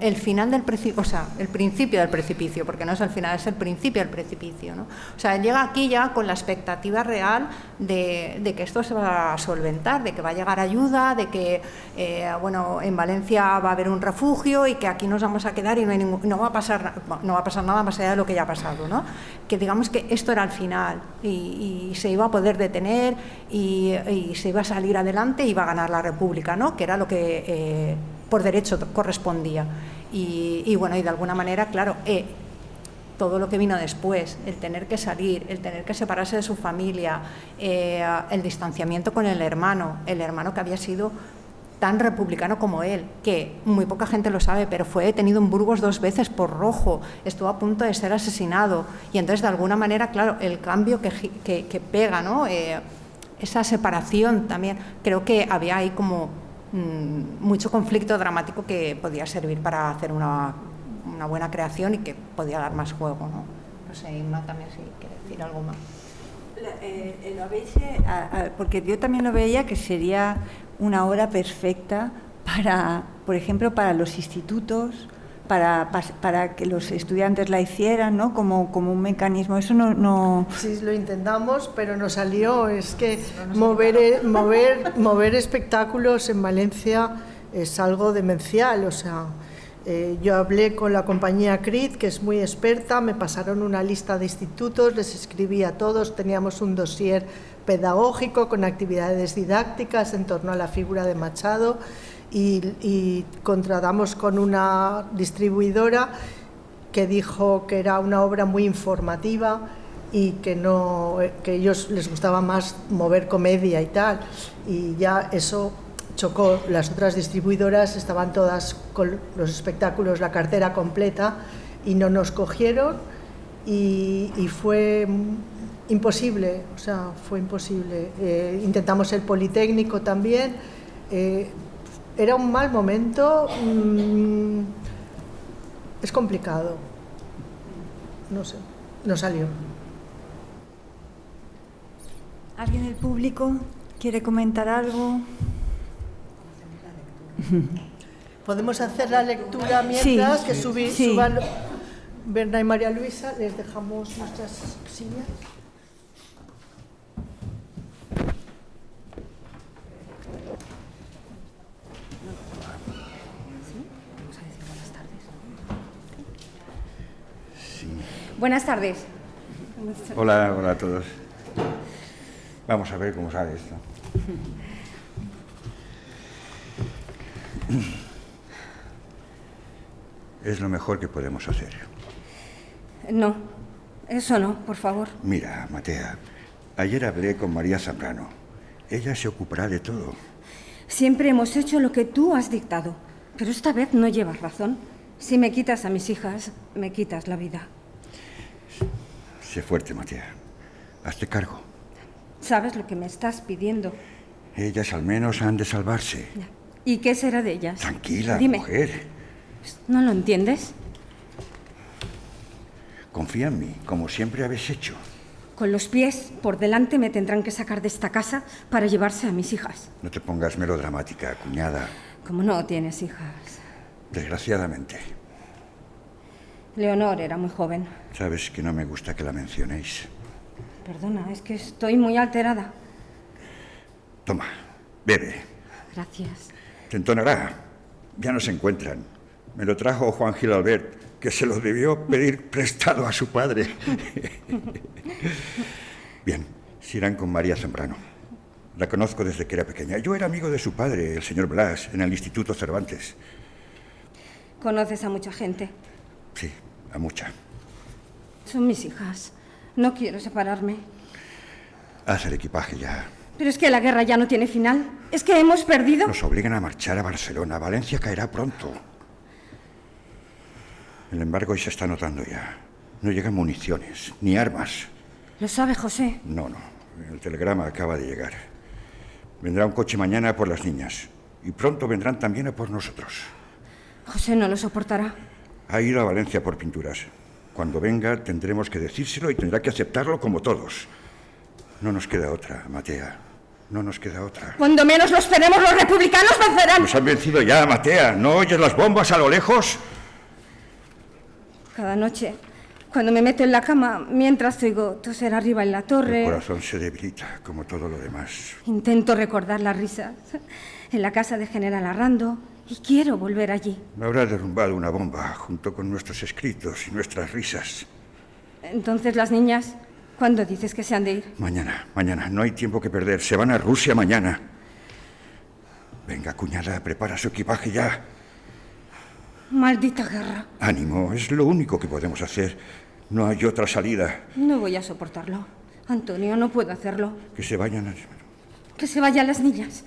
el final del precipicio, o sea, el principio del precipicio, porque no es el final, es el principio del precipicio, ¿no? O sea, llega aquí ya con la expectativa real de que esto se va a solventar, de que va a llegar ayuda, de que, en Valencia va a haber un refugio y que aquí nos vamos a quedar y no va a pasar nada más allá de lo que ya ha pasado, ¿no? Que digamos que esto era el final y se iba a poder detener y se iba a salir adelante y iba a ganar la República, ¿no?, que era lo que por derecho correspondía. Y de alguna manera, claro, todo lo que vino después, el tener que salir, el tener que separarse de su familia, el distanciamiento con el hermano que había sido tan republicano como él, que muy poca gente lo sabe, pero fue detenido en Burgos 2 veces por rojo, estuvo a punto de ser asesinado, y entonces de alguna manera, claro, el cambio que pega, ¿no?, esa separación también, creo que había ahí como mucho conflicto dramático que podía servir para hacer una buena creación y que podía dar más juego, ¿no? No sé, Inma también si quiere decir algo más. Lo habéis, porque yo también lo veía que sería una obra perfecta para, por ejemplo, para los institutos, para que los estudiantes la hicieran, ¿no?, como un mecanismo. Eso no... Sí, lo intentamos, pero nos salió. Es que mover espectáculos en Valencia es algo demencial. O sea, yo hablé con la compañía CRIT, que es muy experta, me pasaron una lista de institutos, les escribí a todos, teníamos un dossier pedagógico con actividades didácticas en torno a la figura de Machado, y contratamos con una distribuidora que dijo que era una obra muy informativa y que a ellos les gustaba más mover comedia y tal, y ya eso chocó. Las otras distribuidoras estaban todas con los espectáculos, la cartera completa, y no nos cogieron, y fue imposible, o sea, fue imposible. Intentamos el Politécnico también, era un mal momento, es complicado, no sé, no salió. ¿Alguien del público quiere comentar algo? ¿Podemos hacer la lectura mientras que suban Berna y María Luisa? Les dejamos nuestras sillas. Buenas tardes. Hola, hola a todos. Vamos a ver cómo sale esto. Es lo mejor que podemos hacer. No, eso no, por favor. Mira, Matea, ayer hablé con María Zambrano. Ella se ocupará de todo. Siempre hemos hecho lo que tú has dictado, pero esta vez no llevas razón. Si me quitas a mis hijas, me quitas la vida. Sé fuerte, Matea. Hazte cargo. ¿Sabes lo que me estás pidiendo? Ellas al menos han de salvarse. ¿Y qué será de ellas? Tranquila, Dime. mujer. ¿No lo entiendes? Confía en mí, como siempre habéis hecho. Con los pies por delante me tendrán que sacar de esta casa para llevarse a mis hijas. No te pongas melodramática, cuñada. Como no tienes hijas. Desgraciadamente. Leonor era muy joven. Sabes que no me gusta que la mencionéis. Perdona, es que estoy muy alterada. Toma, bebe. Gracias. Te entonará. Ya no se encuentran. Me lo trajo Juan Gil Albert, que se lo debió pedir prestado a su padre. Bien, se irán con María Zambrano. La conozco desde que era pequeña. Yo era amigo de su padre, el señor Blas, en el Instituto Cervantes. ¿Conoces a mucha gente? Sí, a mucha. Son mis hijas. No quiero separarme. Haz el equipaje ya. Pero es que la guerra ya no tiene final. Es que hemos perdido. Nos obligan a marchar a Barcelona. Valencia caerá pronto. El embargo se está notando ya. No llegan municiones, ni armas. ¿Lo sabe José? No. El telegrama acaba de llegar. Vendrá un coche mañana por las niñas. Y pronto vendrán también a por nosotros. José no lo soportará. Ha ido a Valencia por pinturas. Cuando venga tendremos que decírselo y tendrá que aceptarlo como todos. No nos queda otra, Matea. No nos queda otra. Cuando menos lo esperemos, los republicanos vencerán. Nos han vencido ya, Matea. ¿No oyes las bombas a lo lejos? Cada noche, cuando me meto en la cama, mientras oigo toser arriba en la torre... El corazón se debilita, como todo lo demás. Intento recordar las risas en la casa de General Arrando y quiero volver allí. Me habrá derrumbado una bomba junto con nuestros escritos y nuestras risas. Entonces las niñas, ¿cuándo dices que se han de ir? Mañana. No hay tiempo que perder. Se van a Rusia mañana. Venga, cuñada, prepara su equipaje ya. Maldita guerra. Ánimo, es lo único que podemos hacer. No hay otra salida. No voy a soportarlo. Antonio, no puedo hacerlo. Que se vayan. Que se vayan las niñas.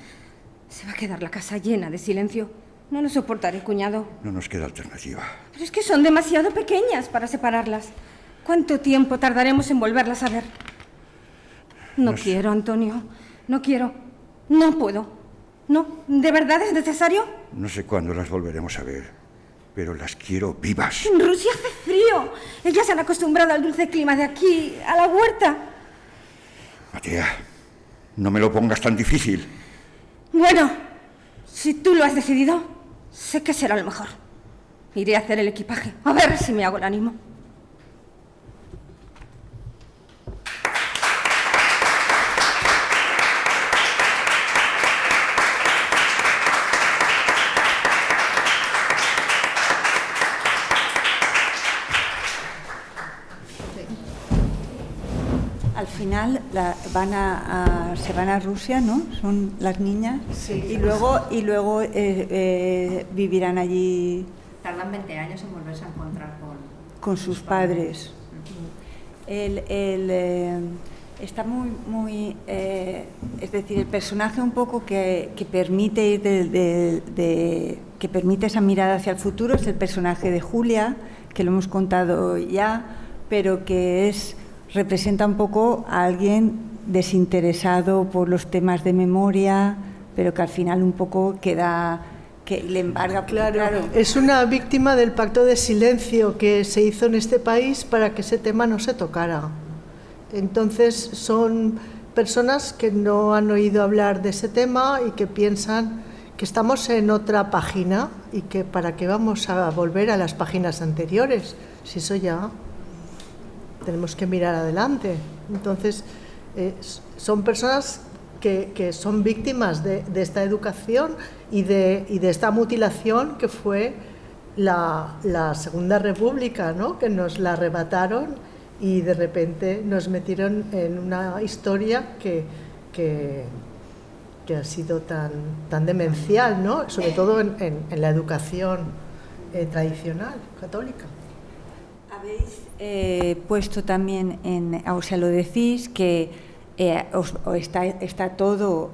Se va a quedar la casa llena de silencio. No lo soportaré, cuñado. No nos queda alternativa. Pero es que son demasiado pequeñas para separarlas. ¿Cuánto tiempo tardaremos en volverlas a ver? No quiero, Antonio. No quiero. No puedo. No, ¿de verdad es necesario? No sé cuándo las volveremos a ver. Pero las quiero vivas. En Rusia hace frío. Ellas se han acostumbrado al dulce clima de aquí, a la huerta. Matea, no me lo pongas tan difícil. Bueno, si tú lo has decidido, sé que será lo mejor. Iré a hacer el equipaje, a ver si me hago el ánimo. Al final se van a Rusia, ¿no? Son las niñas. Sí. Y luego vivirán allí Tardan 20 años en volverse a encontrar con sus padres. Está muy es decir, el personaje un poco que permite ir que permite esa mirada hacia el futuro es el personaje de Julia, que lo hemos contado ya, pero que representa un poco a alguien desinteresado por los temas de memoria, pero que al final un poco queda, que le embarga. Claro, es una víctima del pacto de silencio que se hizo en este país para que ese tema no se tocara. Entonces son personas que no han oído hablar de ese tema y que piensan que estamos en otra página y que para qué vamos a volver a las páginas anteriores, si eso ya tenemos que mirar adelante. Entonces son personas que son víctimas de esta educación y de esta mutilación que fue la Segunda República, ¿no? Que nos la arrebataron y de repente nos metieron en una historia que ha sido tan demencial, ¿no? Sobre todo en la educación tradicional, católica. Habéis puesto también, o sea, lo decís, que está todo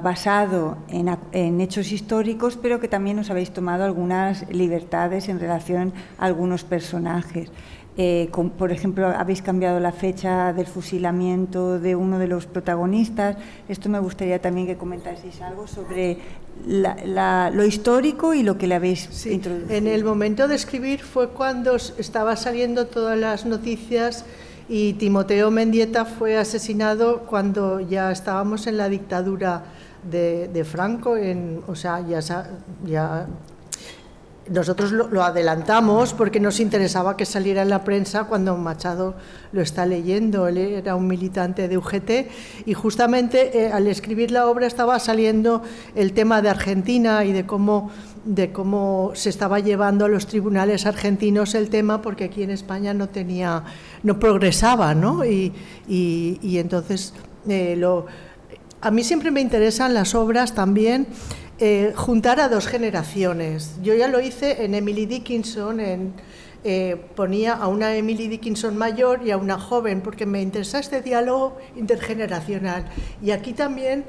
basado en hechos históricos, pero que también os habéis tomado algunas libertades en relación a algunos personajes. Por ejemplo, habéis cambiado la fecha del fusilamiento de uno de los protagonistas. Esto me gustaría también que comentaseis algo sobre lo histórico y lo que le habéis introducido. En el momento de escribir fue cuando estaba saliendo todas las noticias y Timoteo Mendieta fue asesinado cuando ya estábamos en la dictadura de Franco. O sea, ya nosotros lo adelantamos porque nos interesaba que saliera en la prensa cuando Machado lo está leyendo. Él era un militante de UGT y justamente al escribir la obra estaba saliendo el tema de Argentina y de cómo se estaba llevando a los tribunales argentinos el tema, porque aquí en España no progresaba, ¿no? Y entonces a mí siempre me interesan las obras también. Juntar a dos generaciones. Yo ya lo hice en Emily Dickinson, ponía a una Emily Dickinson mayor y a una joven, porque me interesa este diálogo intergeneracional. Y aquí también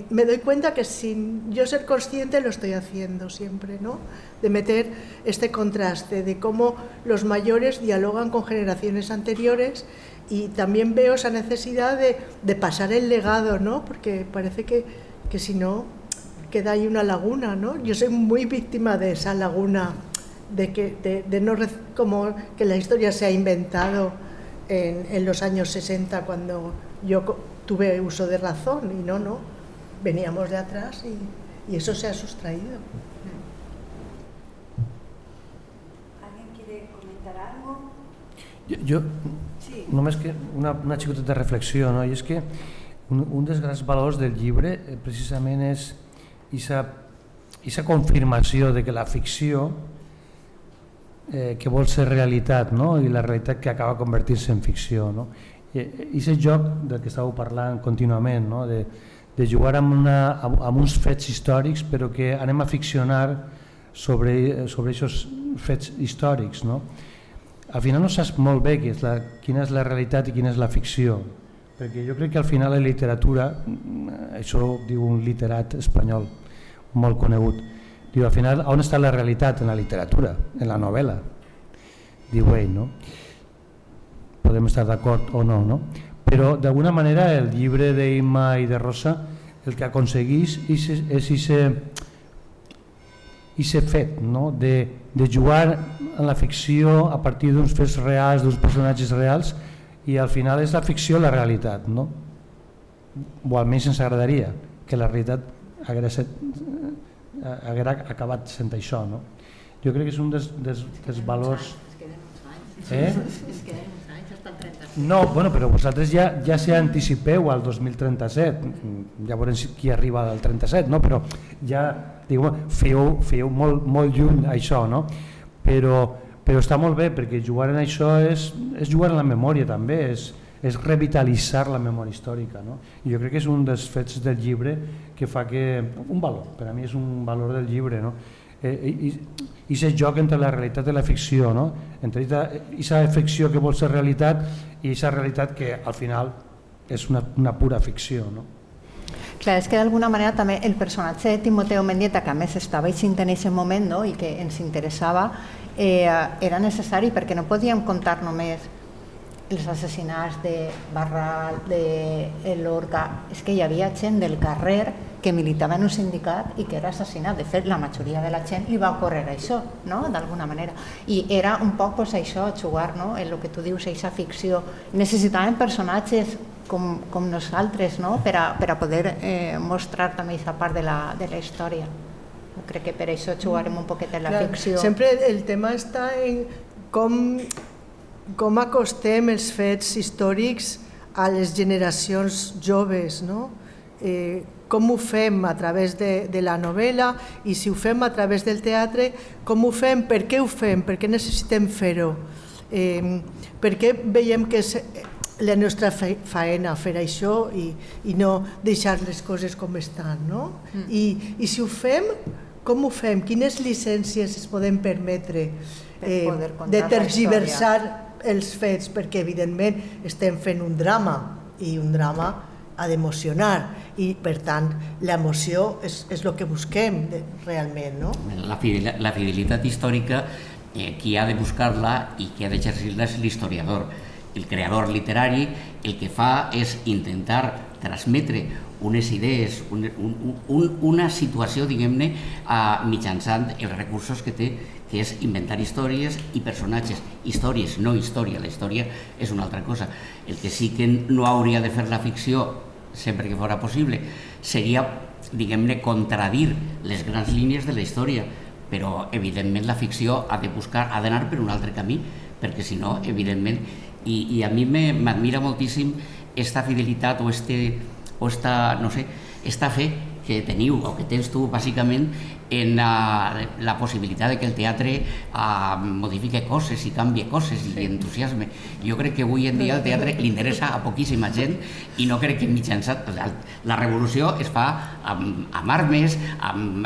me doy cuenta que sin yo ser consciente lo estoy haciendo siempre, ¿no? De meter este contraste de cómo los mayores dialogan con generaciones anteriores, y también veo esa necesidad de pasar el legado, ¿no? Porque parece que si no queda ahí una laguna, ¿no? Yo soy muy víctima de esa laguna, de no como que la historia se ha inventado en los años 60, cuando yo tuve uso de razón, y no, veníamos de atrás y eso se ha sustraído. ¿Alguien quiere comentar algo? Jo sí. Només que una xicoteta reflexió, no? I és que un dels grans valors del llibre precisament és aquesta confirmació de que la ficció que vol ser realitat, no? I la realitat que acaba convertir-se en ficció, no? I aquest joc del que estàveu parlant contínuament, no? De jugar amb uns fets històrics, però que anem a ficcionar sobre aquests fets històrics, no? Al final no saps molt bé quina és la realitat i quina és la ficció, perquè jo crec que al final la literatura, això ho diu un literat espanyol molt conegut, diu al final on està la realitat? En la literatura, en la novel·la, diu ell, no? Podem estar d'acord o no, no? Però d'alguna manera el llibre d'Imma i de Rosa el que aconseguís és aquest fet, no? De jugar en la ficció a partir d'uns fets reals, d'uns personatges reals, i al final és la ficció la realitat, no? O almenys ens agradaria que la realitat haguera acabat sent això, no? Jo crec que és un dels valors... No, bueno, però vosaltres ja s'anticipeu al 2037, ja veurem qui arriba al 37, no? Però ja fèieu molt lluny això, no? Però està molt bé, perquè jugar en això és jugar en la memòria també, és revitalitzar la memòria històrica, no? I jo crec que és un dels fets del llibre que fa que... un valor, per a mi és un valor del llibre, no? i aquest joc entre la realitat i la ficció, no? Entre aquesta ficció que vol ser realitat i aquesta realitat que al final és una pura ficció, no? Clar, és que d'alguna manera també el personatge de Timoteo Mendieta, que a més estava eixint en aquest moment, no?, i que ens interessava, era necessari perquè no podíem contar només els assassinats de Barral, de Lorca. És que hi havia gent del carrer que militava en un sindicat i que era assassinat. De fet, la majoria de la gent li va ocórrer això, no?, d'alguna manera. I era un poc això, jugar, no?, en el que tu dius, aquesta ficció. Necessitaven personatges com nosaltres, no?, per a poder mostrar també aquesta part de la història. Crec que per això jugarem un poquet en la ficció. Sempre el tema està en com acostem els fets històrics a les generacions joves, no? Com ho fem a través de la novel·la, i si ho fem a través del teatre, com ho fem, per què ho fem, per què necessitem fer-ho, per què veiem que és la nostra faena fer això i no deixar les coses com estan, no? I si ho fem, com ho fem? Quines llicències es poden permetre de tergiversar els fets? Perquè evidentment estem fent un drama i un drama ha d'emocionar i per tant l'emoció és el que busquem realment, no? La fidelitat històrica, qui ha de buscar-la i qui ha d'exercir-la és l'historiador. El creador literari el que fa és intentar transmetre unes idees, una situació, diguem-ne, mitjançant els recursos que té, que és inventar històries i personatges. Històries, no història. La història és una altra cosa. El que sí que no hauria de fer la ficció, sempre que fora possible, seria, diguem-ne, contradir les grans línies de la història. Però, evidentment, la ficció ha d'anar per un altre camí, perquè si no, evidentment, i a mi m'admira moltíssim esta fidelitat o esta fe que teniu o que tens tu bàsicament en la possibilitat de que el teatre modifique coses i canvie coses i entusiasme. Jo crec que avui en dia el teatre li interessa a poquíssima gent i no crec que mitjançant la revolució es fa amb armes, amb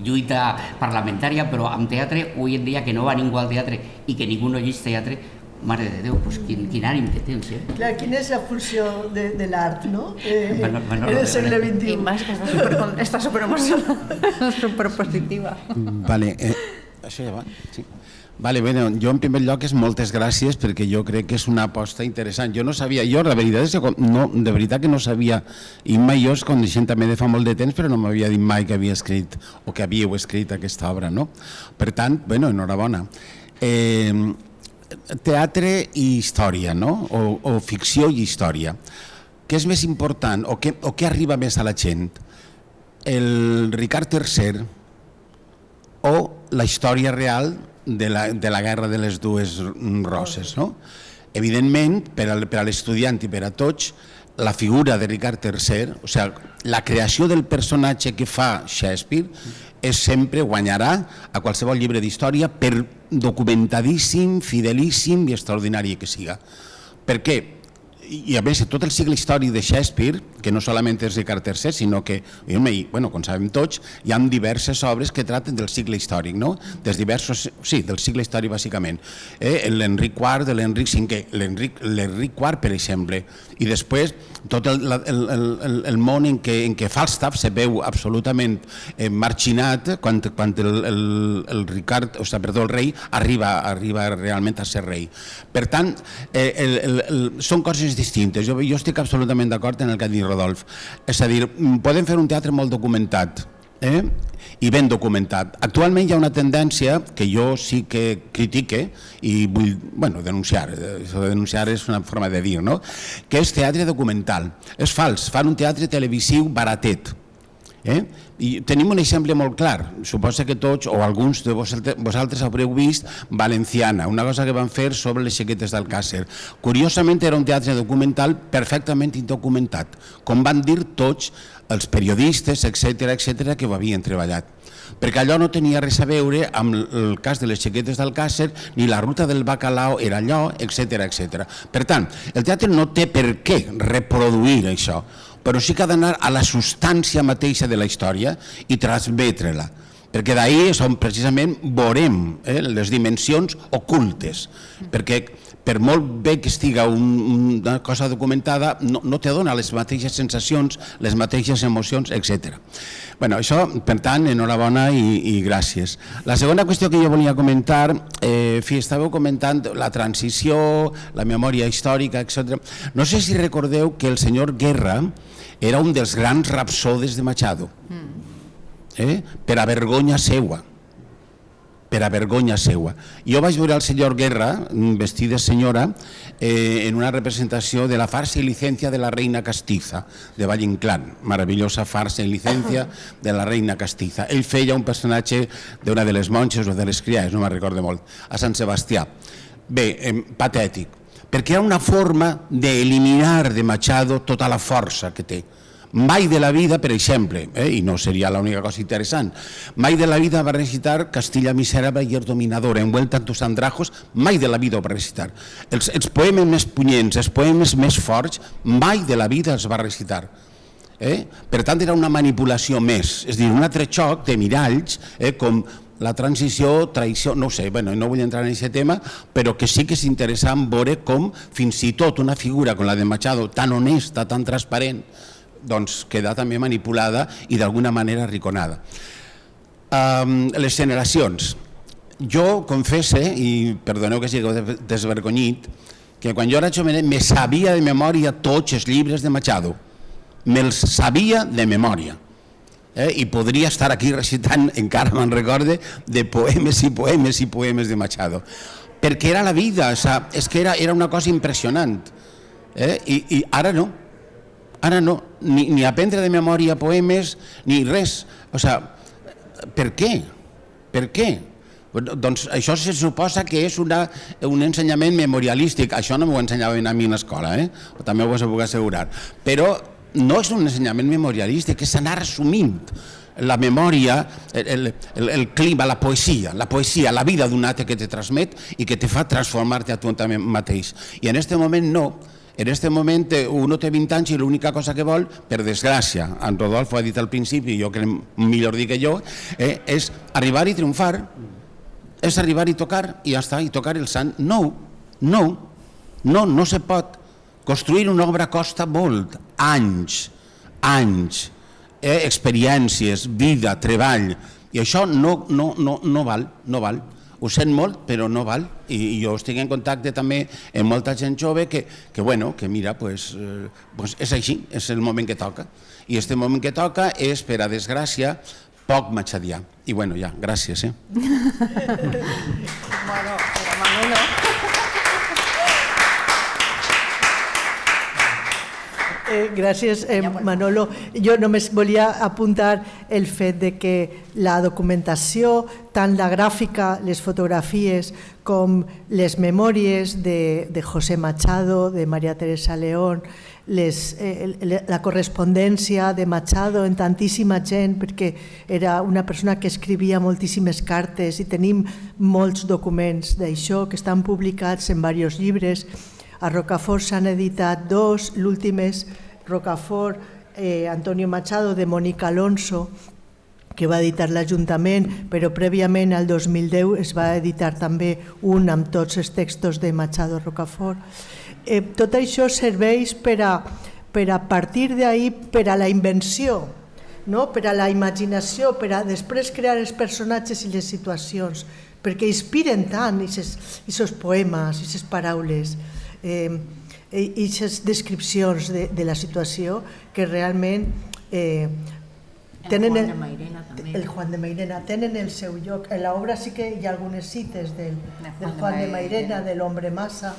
lluita parlamentària, però amb teatre avui en dia que no va ningú al teatre i que ningú no llegeix teatre, mare de Déu, quin ànim que tens, Clar, quina és la funció de l'art, no? En el segle XXI. I més que està superemocionada, superpositiva. Vale, això ja va, sí. Vale, bueno, jo en primer lloc és moltes gràcies perquè jo crec que és una aposta interessant. Jo no sabia, la veritat és que de veritat que no sabia, i mai jo es coneixent també de fa molt de temps, però no m'havia dit mai que havia escrit o que havíeu escrit aquesta obra, no? Per tant, bueno, enhorabona. Teatre i història, no? O ficció i història. Què és més important o què arriba més a la gent? El Ricard III o la història real de la guerra de les dues roses, no? Evidentment, per a l'estudiant i per a tots, la figura de Ricard III, o sigui, la creació del personatge que fa Shakespeare sempre guanyarà a qualsevol llibre d'història per documentadíssim, fidelíssim i extraordinari que siga. Per què? I a més, tot el cicle històric de Shakespeare, que no solament és Ricard III, sinó que, com sabem tots, hi ha diverses obres que traten del cicle històric, no? Del cicle històric bàsicament. L'Enric IV, l'Enric V, l'Enric IV, per exemple, i després tot el món en què Falstaff se veu absolutament marginat quan el rei arriba realment a ser rei. Per tant, són coses distintes. Jo estic absolutament d'acord en el que ha dit Rodolf. És a dir, podem fer un teatre molt documentat i ben documentat. Actualment hi ha una tendència que jo sí que critique i vull denunciar. Denunciar és una forma de dir, no? Que és teatre documental. És fals, fan un teatre televisiu baratet. I tenim un exemple molt clar, suposa que tots o alguns de vosaltres haureu vist Valenciana, una cosa que van fer sobre les xiquetes d'Alcàsser. Curiosament era un teatre documental perfectament indocumentat, com van dir tots els periodistes, etc., que ho havien treballat. Perquè allò no tenia res a veure amb el cas de les xiquetes d'Alcàsser, ni la ruta del bacalao era allò, etc. Per tant, el teatre no té per què reproduir això, però sí que ha d'anar a la substància mateixa de la història i transmetre-la. perquè d'ahir és on precisament veurem les dimensions ocultes, perquè per molt bé que estiga una cosa documentada no te dona les mateixes sensacions, les mateixes emocions, etc. Bueno, això, per tant, enhorabona i gràcies. La segona qüestió que jo volia comentar, estàveu comentant la transició, la memòria històrica, etc. No sé si recordeu que el senyor Guerra era un dels grans rapsodes de Machado, per a vergonya seua. Per a vergonya seua. Jo vaig veure el senyor Guerra, vestit de senyora, en una representació de la farsa y licencia de la reina castiza, de Valle Inclán, maravillosa farsa y licencia de la reina castiza. Ell feia un personatge d'una de les monges o de les criades, no me'n recordo molt, a Sant Sebastià. Bé, patètic, perquè era una forma d'eliminar de Machado tota la força que té. Mai de la vida, per exemple, i no seria l'única cosa interessant, mai de la vida va recitar Castilla miserable y dominadora, envuelta en tus andrajos, mai de la vida ho va recitar. Els poemes més punyents, els poemes més forts, mai de la vida els va recitar. Per tant, era una manipulació més, és a dir, un altre xoc de miralls, com la transició, traïció, no ho sé, no vull entrar en aquest tema, però que sí que és interessant veure com fins i tot una figura com la de Machado, tan honesta, tan transparent, doncs queda també manipulada i d'alguna manera arrinconada. Les generacions. Jo confesse, i perdoneu que sigui desvergonyit, que quan jo era jovenet me sabia de memòria tots els llibres de Machado. Me'ls sabia de memòria. I podria estar aquí recitant, encara me'n recorde, de poemes i poemes i poemes de Machado. Perquè era la vida, és que era una cosa impressionant. I ara no. Ara no, ni aprendre de memòria poemes, ni res. O sigui, per què? Per què? Doncs això se suposa que és un ensenyament memorialístic. Això no m'ho ensenyaven a mi a l'escola, també ho puc assegurar. Però no és un ensenyament memorialístic, és anar resumint la memòria, el clima, la poesia, la vida d'un altre que te transmet i que te fa transformar-te a tu mateix. I en aquest moment no. En aquest moment uno té 20 anys i l'única cosa que vol, per desgràcia, en Rodolfo ha dit al principi, jo crec millor dir que jo, és arribar i triomfar, és arribar i tocar i ja està, i tocar el sant. No se pot. Construir una obra costa molt, anys, experiències, vida, treball, i això no val. Ho sent molt, però no val. I jo estic en contacte també amb molta gent jove que mira, és així, és el moment que toca. I aquest moment que toca és, per a desgràcia, poc machadià. I ja, gràcies. Gràcies, Manolo. Jo només volia apuntar el fet de que la documentació, tant la gràfica, les fotografies, com les memòries de José Machado, de María Teresa León, la correspondència de Machado en tantíssima gent, perquè era una persona que escrivia moltíssimes cartes i tenim molts documents d'això que estan publicats en diversos llibres. A Rocafort s'han editat 2, l'últim és Rocafort, Antonio Machado, de Mónica Alonso, que va editar l'Ajuntament, però prèviament al 2010 es va editar també un amb tots els textos de Machado Rocafort. Tot això serveix per a partir d'ahir, per a la invenció, per a la imaginació, per a després crear els personatges i les situacions, perquè inspiren tant aquests poemes, aquestes paraules, i aquestes descripcions de la situació que realment tenen el Juan de Mairena, tenen el seu lloc. En l'obra sí que hi ha algunes cites del Juan de Mairena, de l'Hombre Massa,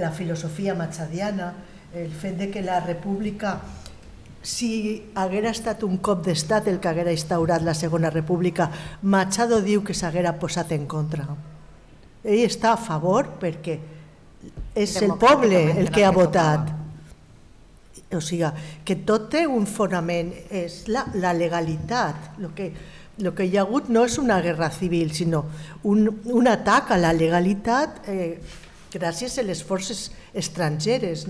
la filosofia machadiana, el fet que la república, si haguera estat un cop d'estat el que haguera instaurat la Segona República, Machado diu que s'haguera posat en contra. Ell està a favor perquè és el poble el que ha votat. O sigui, que tot té un fonament, és la legalitat. El que hi ha hagut no és una guerra civil, sinó un atac a la legalitat gràcies a les forces estrangeres.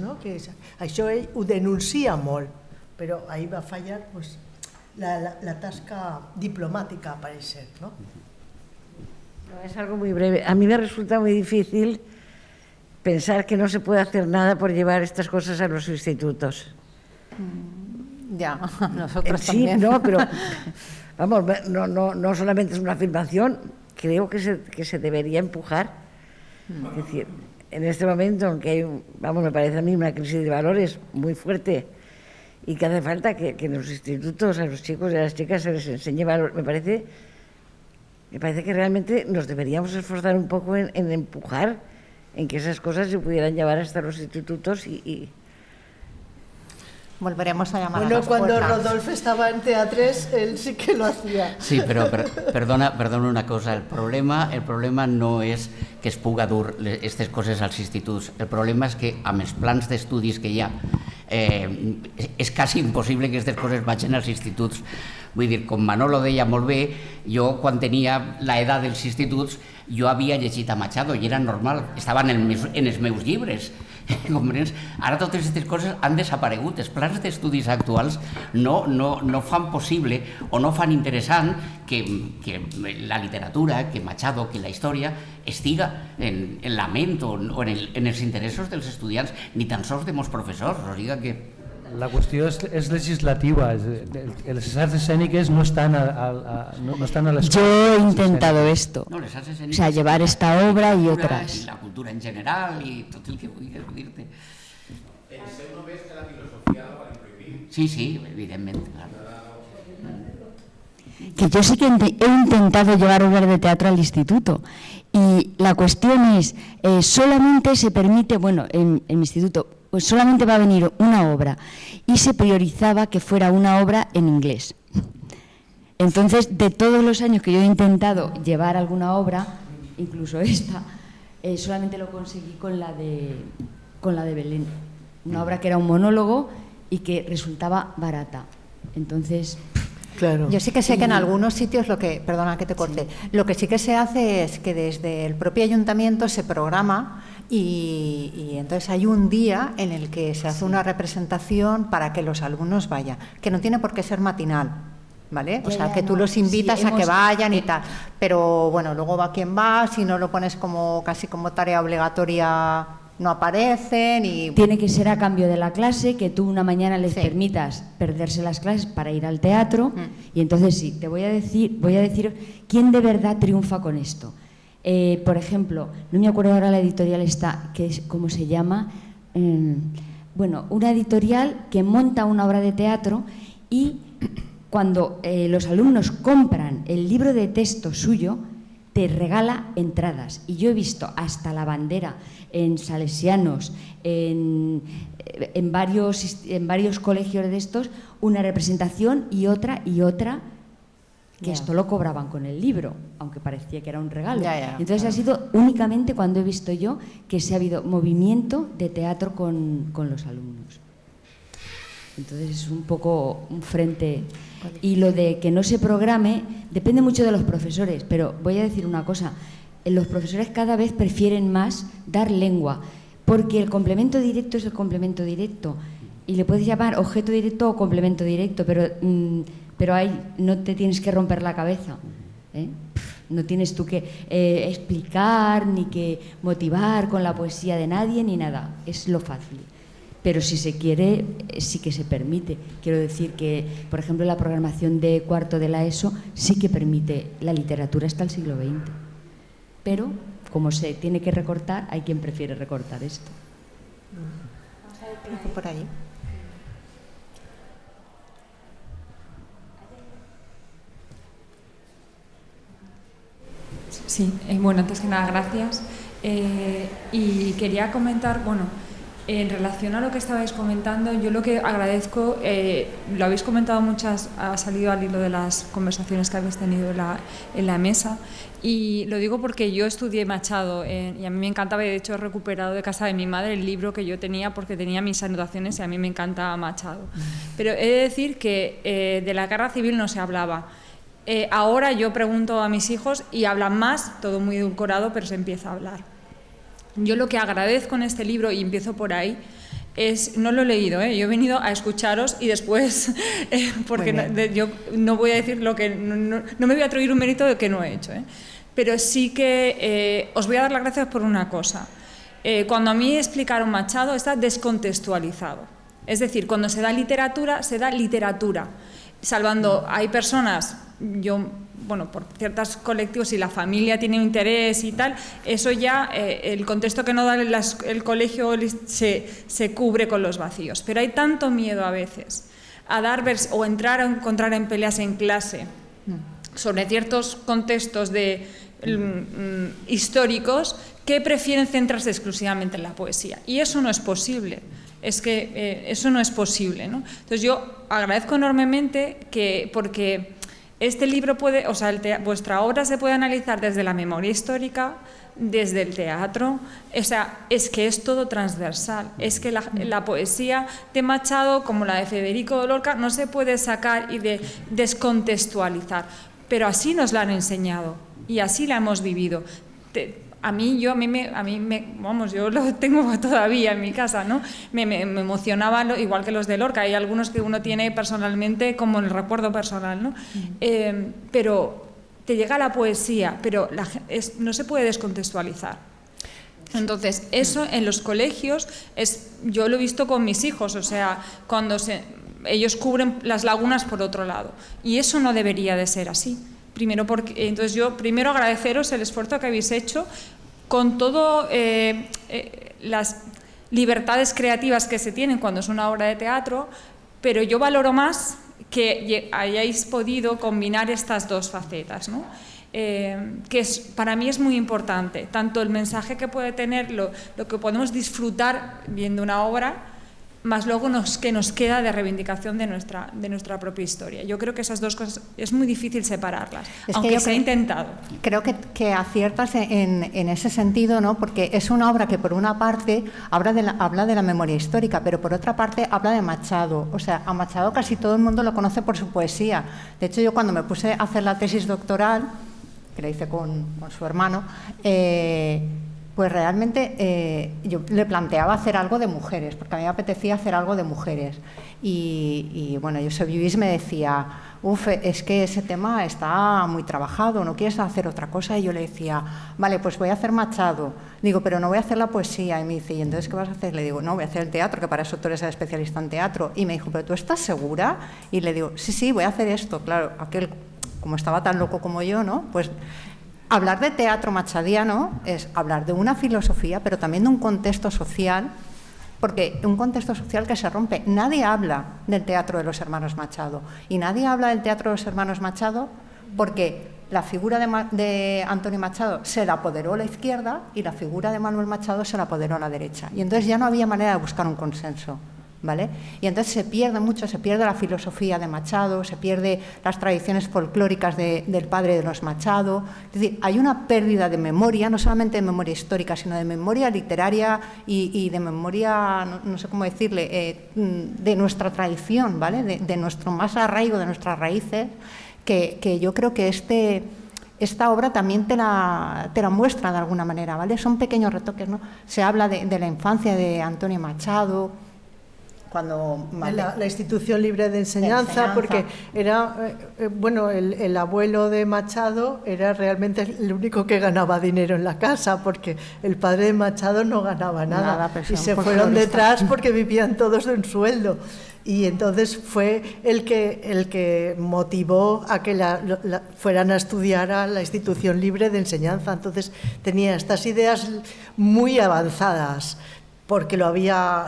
Això ell ho denuncia molt, però ahir va fallar la tasca diplomática, parece ser, ¿no? No, es algo muy breve. A mí me resulta muy difícil pensar que no se puede hacer nada por llevar estas cosas a los institutos. Ya, nosotros sí, también. No, pero vamos, no solamente es una afirmación, creo que se debería empujar. Es decir, en este momento, aunque hay, me parece a mí una crisis de valores muy fuerte y que hace falta que en los institutos a los chicos y a las chicas se les enseñe valor, me parece que realmente nos deberíamos esforzar un poco en empujar en que esas cosas se pudieran llevar hasta los institutos y volveremos a llamar bueno, a las cuando puertas. Rodolfo estaba en Teatres, él sí que lo hacía. Sí, però perdona una cosa, el problema no és que es puga dur aquestes coses als instituts, el problema és que amb els plans d'estudis que hi ha és quasi impossible que aquestes coses vagin als instituts. Vull dir, com Manolo deia molt bé, jo quan tenia l'edat dels instituts jo havia llegit a Machado i era normal, estava en els meus llibres. Ara totes aquestes coses han desaparegut. Els plans d'estudis actuals no fan possible o no fan interessant que la literatura, que Machado, que la història estiga en la ment o en els interessos dels estudiants, ni tan sols de molts professors. O sigui que la qüestió és legislativa. Les arts escénicas no están a la escuela. Yo he intentado esto, no, les arts escèniques, o sea, llevar esta obra y otras. La cultura en general i tot el que vulguis dir-te. Penseu només que la filosofia la van prohibir. Sí, evidentment, claro. Que yo sí que he intentado llevar obras de teatro al instituto y la cuestión es, solamente se permite, bueno, en mi instituto, pues solamente va a venir una obra y se priorizaba que fuera una obra en inglés. Entonces, de todos los años que yo he intentado llevar alguna obra, incluso esta, solamente lo conseguí con la de Belén, una obra que era un monólogo y que resultaba barata. Entonces, claro. Yo sí que sé que en algunos sitios perdona que te corte, lo que sí que se hace es que desde el propio ayuntamiento se programa y entonces hay un día en el que se hace una representación para que los alumnos vayan, que no tiene por qué ser matinal, ¿vale? O sea, que tú los invitas a que vayan y tal, pero bueno, luego va quien va, si no lo pones casi como tarea obligatoria no aparecen y... Tiene que ser a cambio de la clase, que tú una mañana les permitas perderse las clases para ir al teatro y entonces sí, te voy a decir quién de verdad triunfa con esto. Por ejemplo, no me acuerdo ahora la editorial ¿cómo se llama? Bueno, una editorial que monta una obra de teatro y cuando los alumnos compran el libro de texto suyo, te regala entradas. Y yo he visto hasta la bandera en Salesianos, en varios colegios de estos, una representación y otra, que esto lo cobraban con el libro, aunque parecía que era un regalo. Entonces ha sido únicamente cuando he visto yo que se ha habido movimiento de teatro con los alumnos. Entonces es un poco un frente. Y lo de que no se programe depende mucho de los profesores, pero voy a decir una cosa, los profesores cada vez prefieren más dar lengua, porque el complemento directo es el complemento directo y le puedes llamar objeto directo o complemento directo, pero ahí no te tienes que romper la cabeza, ¿eh? No tienes tú que explicar ni que motivar con la poesía de nadie ni nada, es lo fácil. Pero si se quiere, sí que se permite. Quiero decir que, por ejemplo, la programación de cuarto de la ESO sí que permite la literatura hasta el siglo XX. Pero, como se tiene que recortar, hay quien prefiere recortar esto. Por ahí. Sí, bueno, antes que nada, gracias. Y quería comentar, bueno, en relación a lo que estabais comentando, yo lo que agradezco, lo habéis comentado ha salido al hilo de las conversaciones que habéis tenido en la mesa, y lo digo porque yo estudié Machado y a mí me encantaba, y de hecho he recuperado de casa de mi madre el libro que yo tenía porque tenía mis anotaciones y a mí me encanta Machado. Pero he de decir que de la guerra civil no se hablaba. Ahora yo pregunto a mis hijos y hablan más, todo muy edulcorado, pero se empieza a hablar. Yo lo que agradezco en este libro, y empiezo por ahí, no lo he leído, yo he venido a escucharos y después, porque yo no voy a decir lo que, no me voy a atribuir un mérito de que no he hecho, pero sí que os voy a dar las gracias por una cosa. Cuando a mí explicaron Machado está descontextualizado, es decir, cuando se da literatura, salvando, hay personas, por ciertos colectivos, si la familia tiene un interés y tal, eso ya, el contexto que no da el colegio se cubre con los vacíos. Pero hay tanto miedo a veces a dar o entrar a encontrar en peleas en clase sobre ciertos contextos históricos que prefieren centrarse exclusivamente en la poesía. Y eso no es posible. Eso no es posible, ¿no? Entonces yo agradezco enormemente porque este libro vuestra obra se puede analizar desde la memoria histórica, desde el teatro, es que es todo transversal, es que la poesía de Machado, como la de Federico Lorca, no se puede sacar y descontextualizar, pero así nos la han enseñado y así la hemos vivido. Yo lo tengo todavía en mi casa, ¿no? Me emocionaba, igual que los de Lorca, hay algunos que uno tiene personalmente como en el recuerdo personal, ¿no? Pero te llega la poesía, pero no se puede descontextualizar. Entonces, eso en los colegios, yo lo he visto con mis hijos, cuando ellos cubren las lagunas por otro lado, y eso no debería de ser así. Entonces yo primero agradeceros el esfuerzo que habéis hecho con todo las libertades creativas que se tienen cuando es una obra de teatro, pero yo valoro más que hayáis podido combinar estas dos facetas, ¿no? Para mí es muy importante, tanto el mensaje que puede tener, lo que podemos disfrutar viendo una obra, más luego que nos queda de reivindicación de nuestra propia historia. Yo creo que esas dos cosas es muy difícil separarlas, aunque se ha intentado. Creo que aciertas en ese sentido, ¿no? Porque es una obra que por una parte habla de la memoria histórica, pero por otra parte habla de Machado. A Machado casi todo el mundo lo conoce por su poesía. De hecho, yo cuando me puse a hacer la tesis doctoral, que la hice con su hermano, pues realmente yo le planteaba hacer algo de mujeres, porque a mí me apetecía hacer algo de mujeres. Y Josep Lluís me decía, es que ese tema está muy trabajado, ¿no quieres hacer otra cosa? Y yo le decía, vale, pues voy a hacer Machado. Digo, pero no voy a hacer la poesía. Y me dice, ¿y entonces qué vas a hacer? Le digo, no, voy a hacer el teatro, que para eso tú eres especialista en teatro. Y me dijo, ¿pero tú estás segura? Y le digo, sí, voy a hacer esto. Claro, aquel, como estaba tan loco como yo, ¿no? Pues hablar de teatro machadiano es hablar de una filosofía, pero también de un contexto social, porque un contexto social que se rompe. Nadie habla del teatro de los hermanos Machado, y nadie habla del teatro de los hermanos Machado porque la figura de Antonio Machado se la apoderó a la izquierda y la figura de Manuel Machado se la apoderó a la derecha. Y entonces ya no había manera de buscar un consenso, ¿vale? Y entonces se pierde mucho, se pierde la filosofía de Machado, se pierde las tradiciones folclóricas del padre de los Machado. Es decir, hay una pérdida de memoria, no solamente de memoria histórica, sino de memoria literaria y de memoria, no sé cómo decirle, de nuestra tradición, ¿vale? De nuestro más arraigo, de nuestras raíces, que yo creo que esta obra también te la muestra de alguna manera, ¿vale? Son pequeños retoques, ¿no? Se habla de la infancia de Antonio Machado, cuando la institución libre de enseñanza, porque era el abuelo de Machado era realmente el único que ganaba dinero en la casa, porque el padre de Machado no ganaba nada y se fueron detrás porque vivían todos de un sueldo, y entonces fue el que motivó a que fueran a estudiar a la institución libre de enseñanza. Entonces tenía estas ideas muy avanzadas, porque lo había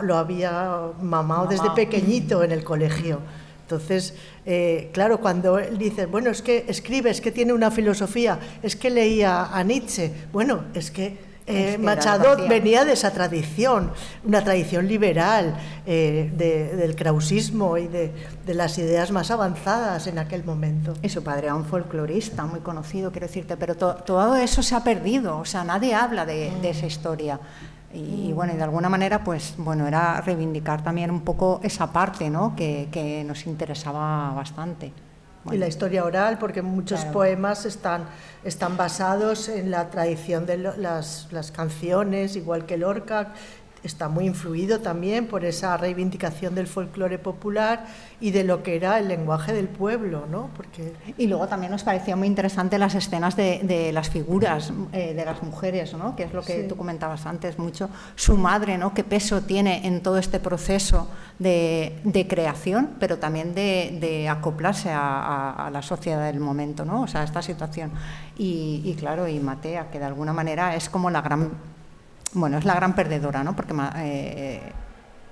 mamado desde pequeñito en el colegio. Entonces, claro, cuando él dice, bueno, es que escribe, es que tiene una filosofía, es que leía a Nietzsche, bueno, es que Machado venía de esa tradición, una tradición liberal, del krausismo y de las ideas más avanzadas en aquel momento. Y su padre era un folclorista muy conocido, quiero decirte, pero todo eso se ha perdido, nadie habla de esa historia. Y de alguna manera, pues era reivindicar también un poco esa parte, ¿no? que nos interesaba bastante. Y la historia oral, porque muchos poemas están basados en la tradición de las canciones, igual que Lorca, está muy influido también por esa reivindicación del folclore popular y de lo que era el lenguaje del pueblo, ¿no? Porque... Y luego también nos parecía muy interesante las escenas de las figuras de las mujeres, ¿no? Que es lo que tú comentabas antes mucho, su madre, ¿no? Qué peso tiene en todo este proceso de creación, pero también de acoplarse a la sociedad del momento, ¿no? O sea, esta situación. Y claro, y Matea, que de alguna manera es como la gran perdedora, ¿no? Porque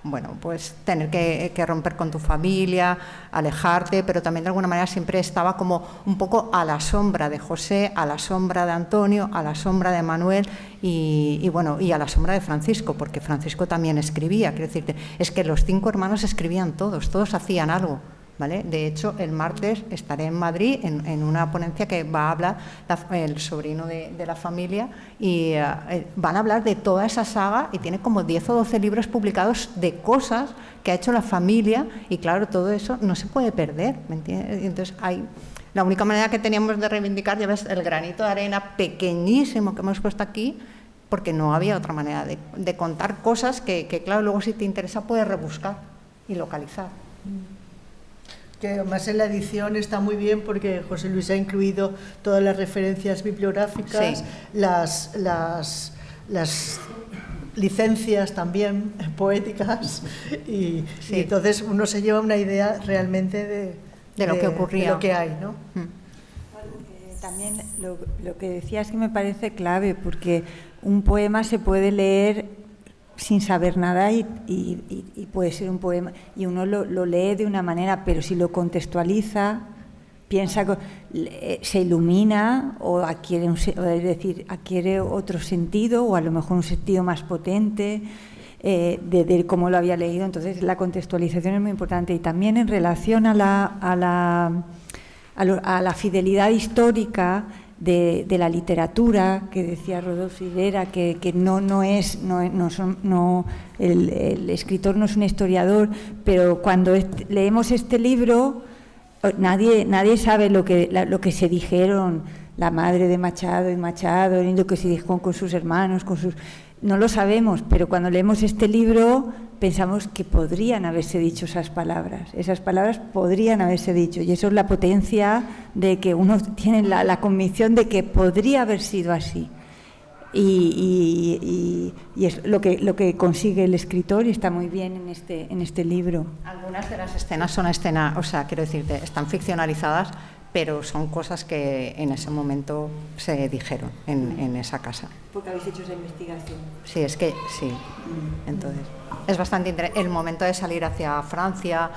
bueno, pues tener que romper con tu familia, alejarte, pero también de alguna manera siempre estaba como un poco a la sombra de José, a la sombra de Antonio, a la sombra de Manuel y bueno, y a la sombra de Francisco, porque Francisco también escribía. Quiero decirte, es que los 5 hermanos escribían todos hacían algo. ¿Vale? De hecho, el martes estaré en Madrid en una ponencia que va a hablar el sobrino de la familia y van a hablar de toda esa saga y tiene como 10 o 12 libros publicados de cosas que ha hecho la familia y claro, todo eso no se puede perder, ¿me entiendes? Entonces, la única manera que teníamos de reivindicar, ya ves, el granito de arena pequeñísimo que hemos puesto aquí, porque no había otra manera de contar cosas que, claro, luego si te interesa puedes rebuscar y localizar. Que además en la edición está muy bien porque José Luis ha incluido todas las referencias bibliográficas, sí. las licencias también poéticas y entonces uno se lleva una idea realmente de lo que ocurría, de lo que hay, ¿no? También lo que decías que me parece clave, porque un poema se puede leer sin saber nada y puede ser un poema y uno lo lee de una manera, pero si lo contextualiza, piensa que se ilumina o adquiere otro sentido o a lo mejor un sentido más potente de cómo lo había leído. Entonces la contextualización es muy importante y también en relación a la fidelidad histórica de la literatura, que decía Rodolfo Hirera, que el escritor no es un historiador, pero cuando leemos este libro nadie sabe lo que se dijeron la madre de Machado y Machado, lo que se dijo con sus hermanos, no lo sabemos, pero cuando leemos este libro pensamos que podrían haberse dicho esas palabras podrían haberse dicho, y eso es la potencia de que uno tiene la convicción de que podría haber sido así, y es lo que consigue el escritor y está muy bien en este libro. Algunas de las escenas son o sea, quiero decirte, están ficcionalizadas, pero son cosas que en ese momento se dijeron en esa casa. Porque habéis hecho esa investigación. Sí, es que sí. Entonces, es bastante interesante. El momento de salir hacia Francia,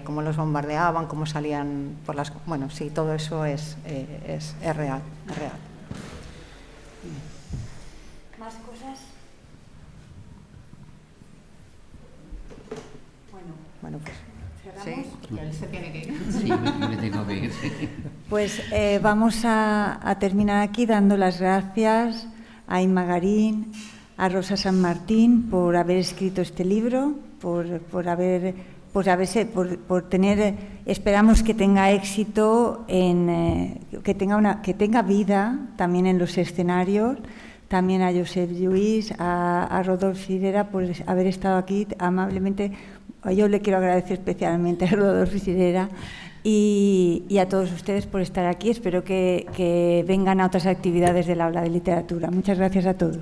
cómo los bombardeaban, cómo salían por las... Bueno, sí, todo eso es real, es real. ¿Más cosas? Bueno, pues... ¿Cerramos? Sí, porque él se tiene que ir. Sí, me tengo que ir. Pues vamos a terminar aquí dando las gracias a Inma Garín, a Rosa San Martín por haber escrito este libro, por tener, esperamos que tenga éxito, que tenga vida también en los escenarios. También a Josep Lluís, a Rodolfo Hirera por haber estado aquí amablemente. Yo le quiero agradecer especialmente a Rodolfo Hirera y a todos ustedes por estar aquí. Espero que vengan a otras actividades del aula de literatura. Muchas gracias a todos.